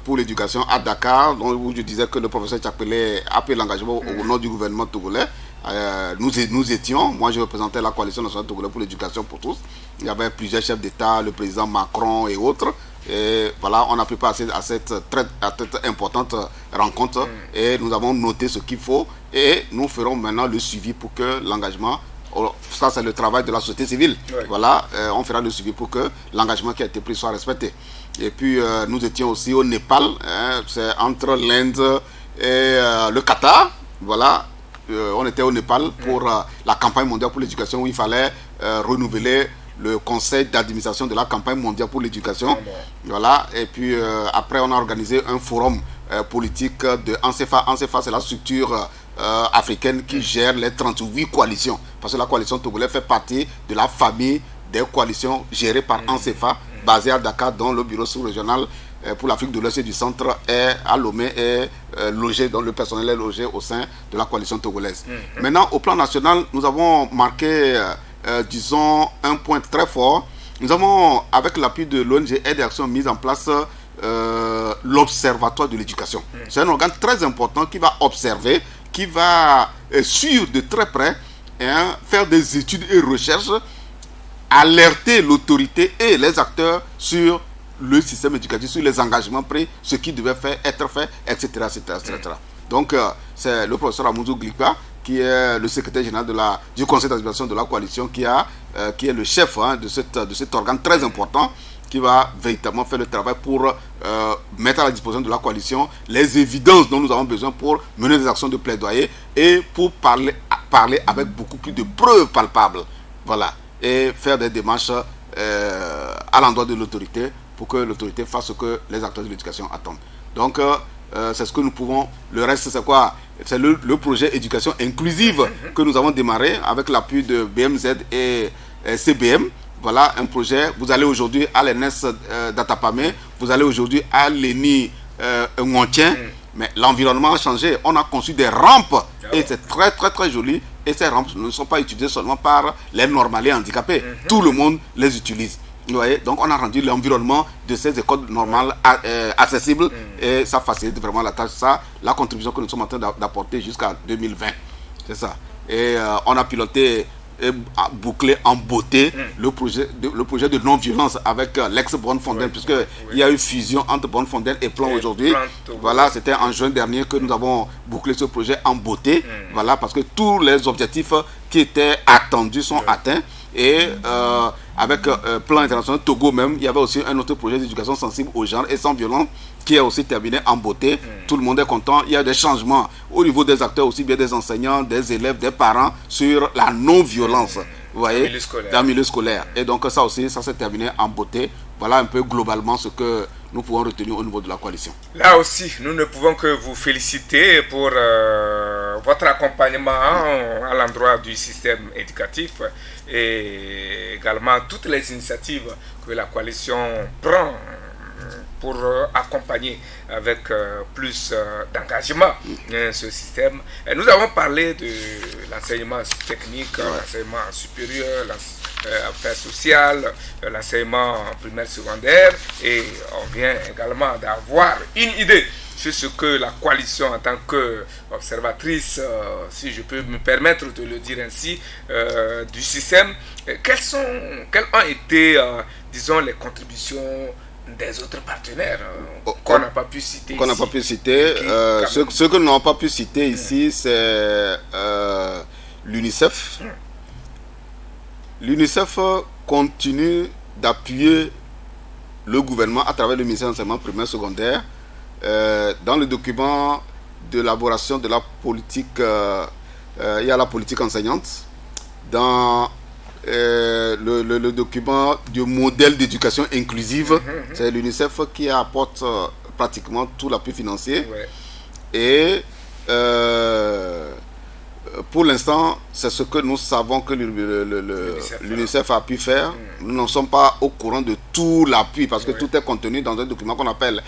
pour l'éducation à Dakar, où je disais que le professeur Tchapele a pris l'engagement au nom du gouvernement togolais. Nous étions, moi je représentais la coalition nationale togolaise pour l'éducation pour tous. Il y avait plusieurs chefs d'État, le président Macron et autres. Et voilà, on a préparé à cette très importante rencontre et nous avons noté ce qu'il faut. Et nous ferons maintenant le suivi pour que l'engagement, ça c'est le travail de la société civile. Oui. Voilà, on fera le suivi pour que l'engagement qui a été pris soit respecté. Et puis nous étions aussi au Népal, c'est entre l'Inde et le Qatar. Voilà. On était au Népal pour la campagne mondiale pour l'éducation, où il fallait renouveler le conseil d'administration de la campagne mondiale pour l'éducation. Voilà. Et puis après, on a organisé un forum politique de ANCEFA. ANCEFA, c'est la structure africaine qui gère les 38 coalitions. Parce que la coalition togolaise fait partie de la famille des coalitions gérées par ANCEFA, basée à Dakar, dont le bureau sous-régional pour l'Afrique de l'Ouest et du Centre est à Lomé, est logé, dont le personnel est logé au sein de la coalition togolaise. Maintenant, au plan national, nous avons marqué, disons, un point très fort. Nous avons, avec l'appui de l'ONG Aide et Action, mis en place l'Observatoire de l'éducation. C'est un organe très important qui va observer, qui va suivre de très près, faire des études et recherches, alerter l'autorité et les acteurs sur le système éducatif, sur les engagements pris, ce qui devait être fait, etc. Donc, c'est le professeur Amouzou Glipa qui est le secrétaire général du conseil d'administration de la coalition, qui est le chef de cet organe très important, qui va véritablement faire le travail pour mettre à la disposition de la coalition les évidences dont nous avons besoin pour mener des actions de plaidoyer et pour parler avec beaucoup plus de preuves palpables. Voilà. Et faire des démarches à l'endroit de l'autorité pour que l'autorité fasse ce que les acteurs de l'éducation attendent. Donc, c'est ce que nous pouvons. Le reste, c'est quoi? C'est le projet éducation inclusive que nous avons démarré avec l'appui de BMZ et CBM. Voilà un projet. Vous allez aujourd'hui à l'ENS d'Atapamé, vous allez aujourd'hui à l'ENI Ngontien, mais l'environnement a changé. On a conçu des rampes et c'est très très très joli. Et ces rampes ne sont pas utilisées seulement par les normaliers handicapés. Tout le monde les utilise. Vous voyez, donc on a rendu l'environnement de ces écoles normales accessible et ça facilite vraiment la tâche. Ça, la contribution que nous sommes en train d'apporter jusqu'à 2020. C'est ça. Et on a piloté et bouclé en beauté le projet de non-violence avec l'ex-Bonne-Fontaine, puisqu'il y a eu fusion entre Bonne-Fontaine et Plan aujourd'hui. Voilà, c'était en juin dernier que nous avons bouclé ce projet en beauté. Voilà, parce que tous les objectifs qui étaient attendus sont atteints. Et avec Plan International Togo même, il y avait aussi un autre projet d'éducation sensible au genre et sans violence qui est aussi terminé en beauté. Tout le monde est content. Il y a des changements au niveau des acteurs, aussi bien des enseignants, des élèves, des parents, sur la non-violence. Vous voyez, dans le milieu scolaire. Et donc ça aussi, ça s'est terminé en beauté. Voilà un peu globalement ce que nous pouvons retenir au niveau de la coalition. Là aussi, nous ne pouvons que vous féliciter pour votre accompagnement à l'endroit du système éducatif et également toutes les initiatives que la coalition prend pour accompagner avec plus d'engagement ce système. Et nous avons parlé de l'enseignement technique, l'enseignement supérieur, affaires sociales, l'enseignement primaire secondaire, et on vient également d'avoir une idée sur ce que la coalition en tant qu'observatrice, si je peux me permettre de le dire ainsi, du système. Quelles ont été, disons, les contributions des autres partenaires qu'on n'a pas pu citer qu'on n'a pas pu citer. Ce que nous n'avons pas pu citer ici, c'est l'UNICEF. L'UNICEF continue d'appuyer le gouvernement à travers le ministère de l'enseignement primaire secondaire dans le document d'élaboration de la politique. Il y a la politique enseignante. Dans le document du modèle d'éducation inclusive, c'est l'UNICEF qui apporte pratiquement tout l'appui financier. Et pour l'instant, c'est ce que nous savons que l'UNICEF a pu faire. Nous n'en sommes pas au courant de tout l'appui parce que tout est contenu dans un document qu'on appelle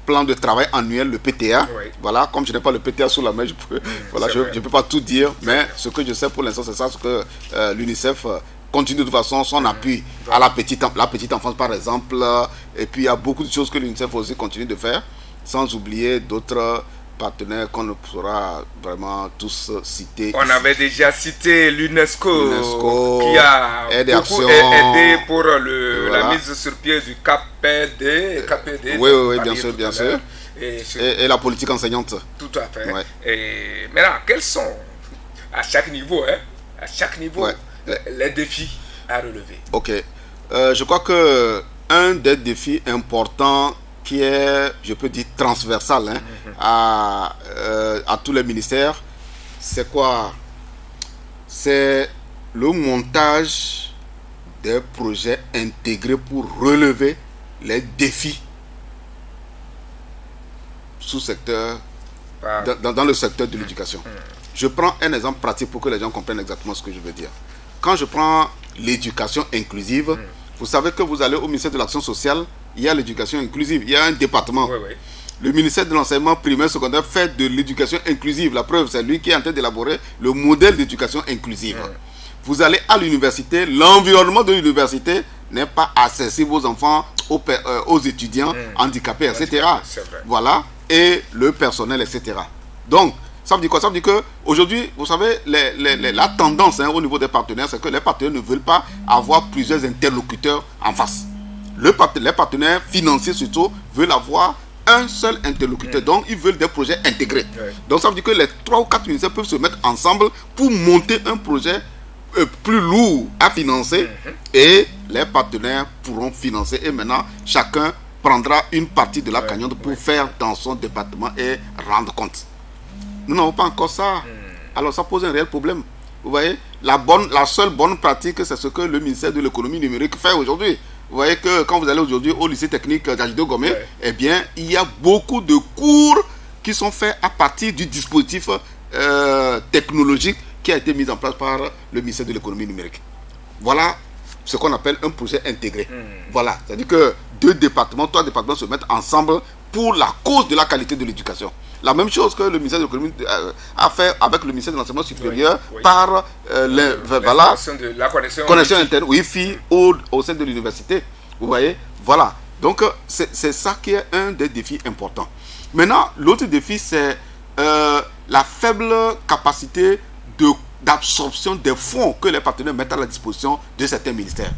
plan de travail annuel, le PTA. Voilà, comme je n'ai pas le PTA sous la main, je ne peux pas tout dire, mais ce que je sais pour l'instant, c'est ça, ce que l'UNICEF continue de toute façon son appui à la petite enfance, par exemple. Et puis, il y a beaucoup de choses que l'UNICEF aussi continue de faire, sans oublier d'autres partenaires qu'on ne pourra vraiment tous citer. On avait déjà cité l'UNESCO qui a beaucoup aidé pour la mise sur pied du KPD. Oui, bien sûr. Et la politique enseignante. Tout à fait. Et maintenant, quels sont, à chaque niveau, les défis à relever? Ok. Je crois que un des défis importants qui est, je peux dire, transversal à tous les ministères, c'est quoi? C'est le montage des projets intégrés pour relever les défis sous-secteur, dans le secteur de l'éducation. Je prends un exemple pratique pour que les gens comprennent exactement ce que je veux dire. Quand je prends l'éducation inclusive, vous savez que vous allez au ministère de l'Action sociale, il y a l'éducation inclusive, il y a un département. Le ministère de l'enseignement primaire secondaire fait de l'éducation inclusive. La preuve, c'est lui qui est en train d'élaborer le modèle d'éducation inclusive. Vous allez à l'université, l'environnement de l'université n'est pas accessible aux enfants, aux étudiants handicapés, etc. Voilà, et le personnel, etc. Donc, ça veut dire quoi? Ça veut dire qu'aujourd'hui, vous savez, la tendance au niveau des partenaires, c'est que les partenaires ne veulent pas avoir plusieurs interlocuteurs en face. Les partenaires financiers surtout veulent avoir un seul interlocuteur. Donc, ils veulent des projets intégrés. Donc, ça veut dire que les 3 ou 4 ministères peuvent se mettre ensemble pour monter un projet plus lourd à financer et les partenaires pourront financer. Et maintenant, chacun prendra une partie de la cagnotte pour faire dans son département et rendre compte. Nous n'avons pas encore ça. Alors, ça pose un réel problème. Vous voyez, la seule bonne pratique, c'est ce que le ministère de l'économie numérique fait aujourd'hui. Vous voyez que quand vous allez aujourd'hui au lycée technique d'Ajido Gomé, eh bien, il y a beaucoup de cours qui sont faits à partir du dispositif technologique qui a été mis en place par le ministère de l'économie numérique. Voilà ce qu'on appelle un projet intégré. Voilà, c'est-à-dire que 2 départements, 3 départements se mettent ensemble pour la cause de la qualité de l'éducation. La même chose que le ministère de l'économie a fait avec le ministère de l'enseignement supérieur par voilà, la connexion interne Wi-Fi au sein de l'université. Vous voyez, voilà. Donc c'est ça qui est un des défis importants. Maintenant, l'autre défi, c'est la faible capacité d'absorption des fonds que les partenaires mettent à la disposition de certains ministères.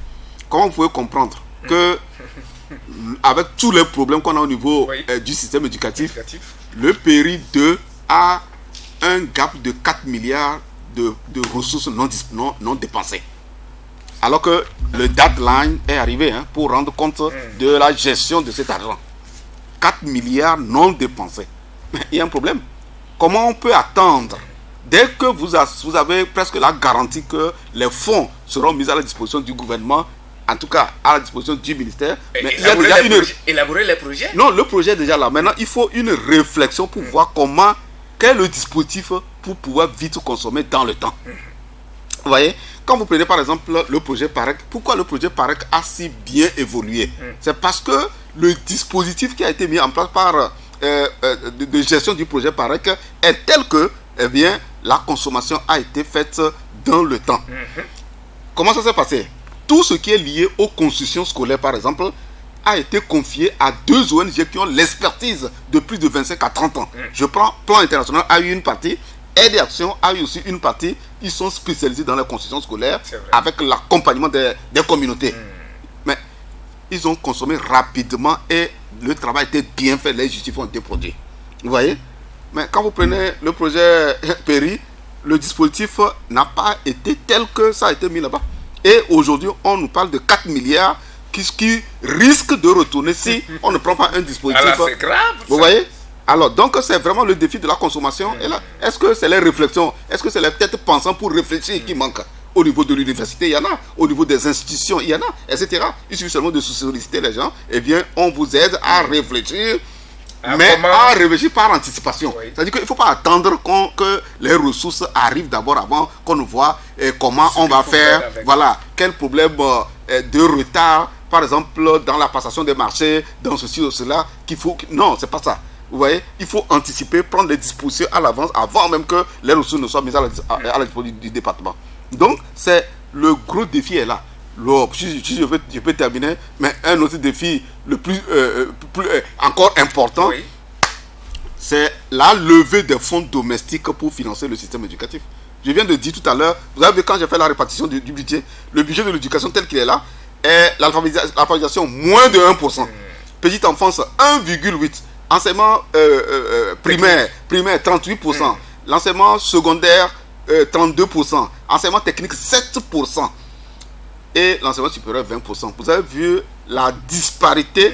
Comment vous pouvez comprendre que avec tous les problèmes qu'on a au niveau du système éducatif, le PERI 2 a un gap de 4 milliards de ressources non dépensées. Alors que le deadline est arrivé pour rendre compte de la gestion de cet argent. 4 milliards non dépensés. Mais il y a un problème. Comment on peut attendre, dès que vous avez presque la garantie que les fonds seront mis à la disposition du gouvernement, en tout cas à la disposition du ministère, mais il y a déjà élaborer les projets? Non, le projet est déjà là. Maintenant, il faut une réflexion pour voir quel est le dispositif pour pouvoir vite consommer dans le temps. Vous voyez, quand vous prenez par exemple le projet PAREC, pourquoi le projet PAREC a si bien évolué? C'est parce que le dispositif qui a été mis en place par de gestion du projet PAREC est tel que, eh bien, la consommation a été faite dans le temps. Comment ça s'est passé? Tout ce qui est lié aux constructions scolaires, par exemple, a été confié à 2 ONG qui ont l'expertise de plus de 25 à 30 ans. Je prends Plan International, a eu une partie, Aide et Action a eu aussi une partie. Ils sont spécialisés dans la construction scolaire avec l'accompagnement des communautés. Mais ils ont consommé rapidement et le travail était bien fait, les justifs ont été produits. Vous voyez? Mais quand vous prenez le projet PERI, le dispositif n'a pas été tel que ça a été mis là-bas. Et aujourd'hui, on nous parle de 4 milliards qui risquent de retourner si on ne prend pas un dispositif. Alors c'est grave. Vous voyez? Alors, donc, c'est vraiment le défi de la consommation. Et là, est-ce que c'est les réflexions, est-ce que c'est les têtes pensantes pour réfléchir qui manquent? Au niveau de l'université, il y en a. Au niveau des institutions, il y en a, etc. Il suffit seulement de solliciter les gens. Eh bien, on vous aide à réfléchir. Mais à réfléchir par anticipation. C'est-à-dire qu'il ne faut pas attendre que les ressources arrivent d'abord avant qu'on ne voit comment on va faire. Voilà, quel problème de retard, par exemple, dans la passation des marchés, dans ceci ou cela, qu'il faut. Non, c'est pas ça. Vous voyez, il faut anticiper, prendre les dispositions à l'avance avant même que les ressources ne soient mises à la disposition du département. Donc, c'est le gros défi est là. Je peux terminer, mais un autre défi le plus encore important, c'est la levée des fonds domestiques pour financer le système éducatif. Je viens de dire tout à l'heure, vous avez vu quand j'ai fait la répartition du budget, le budget de l'éducation tel qu'il est là, est l'alphabétisation moins de 1%, petite enfance 1,8%, enseignement primaire 38%, l'enseignement secondaire 32%, enseignement technique 7%. Et l'enseignement supérieur 20%. Vous avez vu la disparité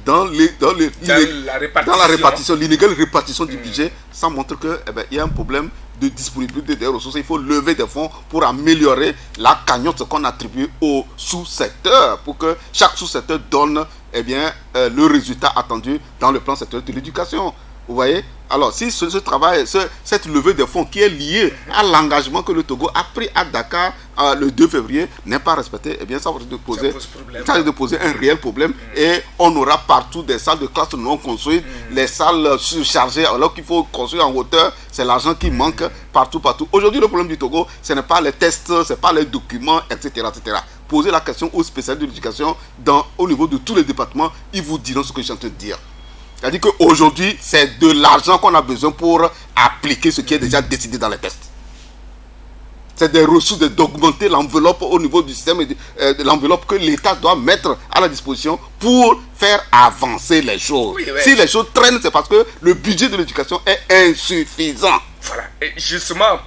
dans la répartition, l'inégale répartition du budget. Ça montre que il y a un problème de disponibilité des ressources. Il faut lever des fonds pour améliorer la cagnotte qu'on attribue aux sous-secteurs pour que chaque sous-secteur donne le résultat attendu dans le plan sectoriel de l'éducation. Vous voyez? Alors, si ce travail, cette levée de fonds qui est liée à l'engagement que le Togo a pris à Dakar le 2 février n'est pas respecté, eh bien, ça risque de poser un réel problème. Et on aura partout des salles de classe non construites, les salles surchargées, alors qu'il faut construire en hauteur. C'est l'argent qui manque partout. Aujourd'hui, le problème du Togo, ce n'est pas les tests, ce n'est pas les documents, etc. Posez la question aux spécialistes de l'éducation au niveau de tous les départements, ils vous diront ce que je suis en train de dire. C'est-à-dire qu'aujourd'hui, c'est de l'argent qu'on a besoin pour appliquer ce qui est déjà décidé dans les tests. c'est des ressources, d'augmenter l'enveloppe au niveau du système, de l'enveloppe que l'État doit mettre à la disposition pour faire avancer les choses. Oui, ouais. Si les choses traînent, c'est parce que le budget de l'éducation est insuffisant. Voilà, et justement,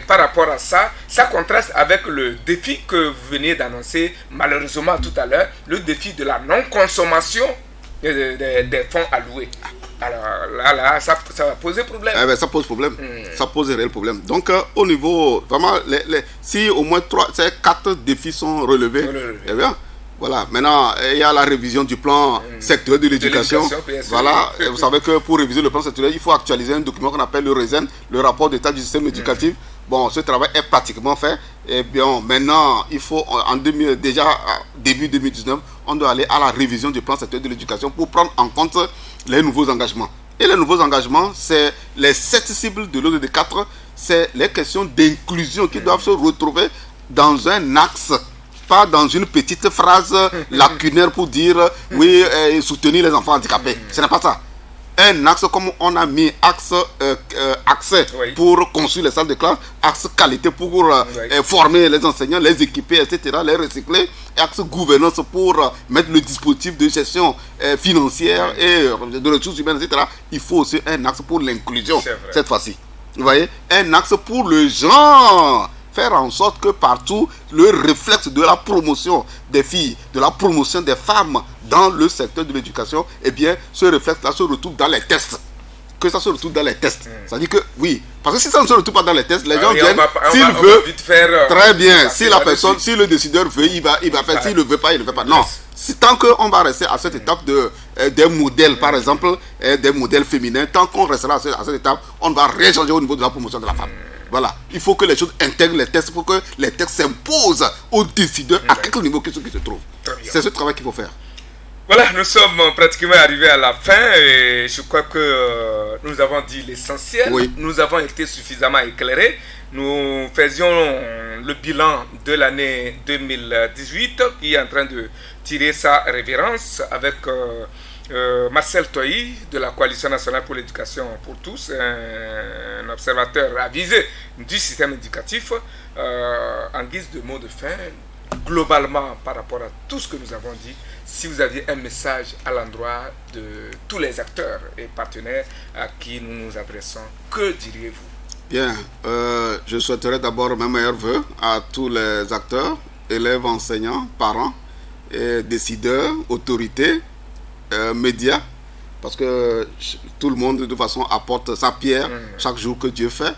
par rapport à ça, ça contraste avec le défi que vous venez d'annoncer, malheureusement tout à l'heure, le défi de la non-consommation des fonds alloués. Alors là, ça va poser problème. Eh ben, ça pose problème. Ça pose un réel problème. Donc, au niveau, vraiment, si au moins 4 défis sont relevés, eh bien, voilà. Maintenant, il y a la révision du plan sectoriel de l'éducation. Voilà. Et vous savez que pour réviser le plan sectoriel, il faut actualiser un document qu'on appelle le RESEN, le rapport d'état du système éducatif. Bon, ce travail est pratiquement fait. Et bien, maintenant, il faut, déjà, début 2019, on doit aller à la révision du plan sectoriel de l'éducation pour prendre en compte les nouveaux engagements. Et les nouveaux engagements, c'est les 7 cibles de l'ODD 4, c'est les questions d'inclusion qui doivent se retrouver dans un axe, pas dans une petite phrase lacunaire pour dire oui, soutenir les enfants handicapés. Ce n'est pas ça. Un axe comme on a mis accès pour construire les salles de classe, axe qualité pour former les enseignants, les équiper, etc., les recycler, et axe gouvernance pour mettre le dispositif de gestion financière et de ressources humaines, etc. Il faut aussi un axe pour l'inclusion cette fois-ci. Vous voyez, un axe pour le genre. Faire en sorte que partout, le réflexe de la promotion des filles, de la promotion des femmes dans le secteur de l'éducation, eh bien, ce réflexe-là se retrouve dans les tests. Que ça se retrouve dans les tests. C'est-à-dire que, oui, parce que si ça ne se retrouve pas dans les tests, les gens viennent, s'il veut, très bien, si la personne, si le décideur veut, il va faire, s'il ne veut pas, il ne veut pas. Non, tant qu'on va rester à cette étape des modèles, par exemple, des modèles féminins, tant qu'on restera à cette étape, on va rien changer au niveau de la promotion de la femme. Voilà, il faut que les choses intègrent les tests pour que les tests s'imposent aux décideurs à quelque niveau qu'ils se trouvent. C'est ce travail qu'il faut faire. Voilà, nous sommes pratiquement arrivés à la fin et je crois que nous avons dit l'essentiel. Oui. Nous avons été suffisamment éclairés. Nous faisions le bilan de l'année 2018 qui est en train de tirer sa révérence avec Marcel Toyi de la Coalition nationale pour l'éducation pour tous, un observateur avisé du système éducatif. En guise de mot de fin, globalement par rapport à tout ce que nous avons dit, si vous aviez un message à l'endroit de tous les acteurs et partenaires à qui nous nous adressons, que diriez-vous? Bien, je souhaiterais d'abord mes meilleurs voeux à tous les acteurs, élèves, enseignants, parents, et décideurs, autorités, médias, parce que tout le monde de toute façon apporte sa pierre chaque jour que Dieu fait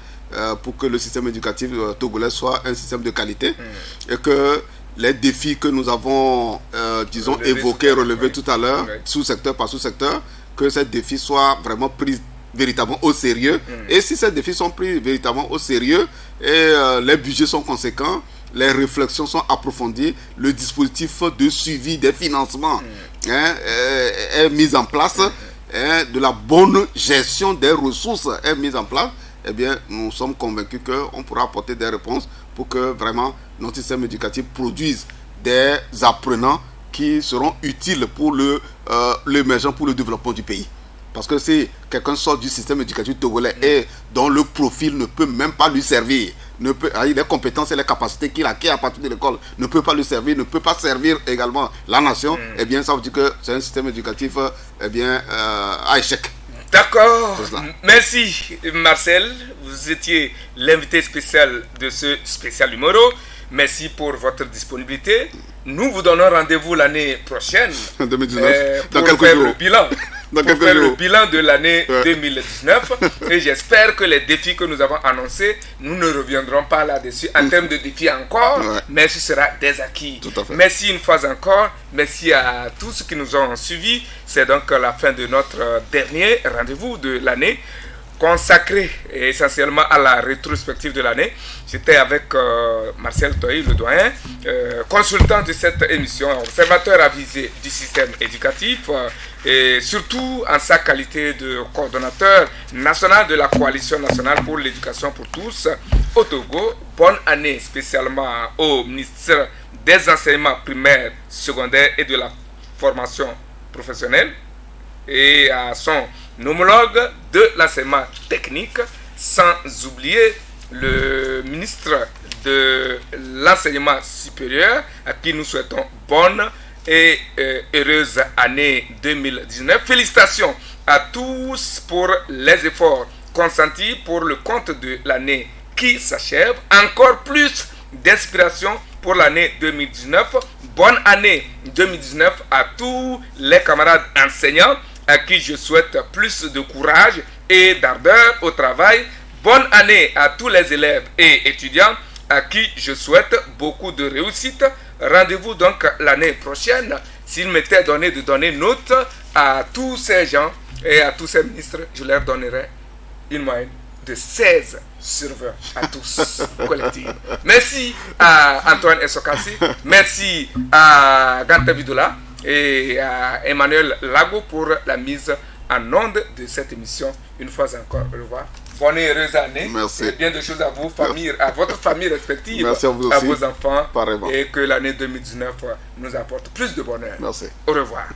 pour que le système éducatif togolais soit un système de qualité et que les défis que nous avons, disons, évoqués, relevés tout à l'heure, sous-secteur par sous-secteur, que ces défis soient vraiment pris véritablement au sérieux. Et si ces défis sont pris véritablement au sérieux et les budgets sont conséquents, les réflexions sont approfondies, le dispositif de suivi des financements est mis en place, de la bonne gestion des ressources est mise en place, eh bien, nous sommes convaincus qu'on pourra apporter des réponses pour que vraiment notre système éducatif produise des apprenants qui seront utiles pour l'émergence, pour le développement du pays. Parce que si quelqu'un sort du système éducatif togolais et dont le profil ne peut même pas lui servir, les compétences et les capacités qu'il a acquises à partir de l'école ne peut pas lui servir, ne peut pas servir également la nation, eh bien ça veut dire que c'est un système éducatif à échec. D'accord. Merci Marcel. Vous étiez l'invité spécial de ce spécial numéro. Merci pour votre disponibilité. Nous vous donnons rendez-vous l'année prochaine. En 2019. Pour faire le bilan. Le bilan de l'année 2019 et j'espère que les défis que nous avons annoncés, nous ne reviendrons pas là-dessus en termes de défis encore, mais ce sera des acquis. Merci une fois encore, merci à tous ceux qui nous ont suivis. C'est donc la fin de notre dernier rendez-vous de l'année, consacré essentiellement à la rétrospective de l'année. J'étais avec Marcel Toyi, le doyen, consultant de cette émission, observateur avisé du système éducatif et surtout en sa qualité de coordonnateur national de la Coalition nationale pour l'éducation pour tous au Togo. Bonne année spécialement au ministre des enseignements primaires, secondaires et de la formation professionnelle et à son homologue de l'enseignement technique, sans oublier le ministre de l'enseignement supérieur, à qui nous souhaitons bonne et heureuse année 2019. Félicitations à tous pour les efforts consentis pour le compte de l'année qui s'achève. Encore plus d'inspiration pour l'année 2019. Bonne année 2019 à tous les camarades enseignants à qui je souhaite plus de courage et d'ardeur au travail. Bonne année à tous les élèves et étudiants à qui je souhaite beaucoup de réussite. Rendez-vous donc l'année prochaine. S'il m'était donné de donner note à tous ces gens et à tous ces ministres, je leur donnerai une moyenne de 16 sur 20 à tous, collective. Merci à Antoine Essokassi, merci à Ganta Vidola et à Emmanuel Lago pour la mise en onde de cette émission. Une fois encore, au revoir. Bonne et heureuse année. Merci. Et bien de choses à vous, famille, à votre famille respective, merci à, vous à aussi. vos enfants. Pareillement. Et que l'année 2019 nous apporte plus de bonheur. Merci. Au revoir.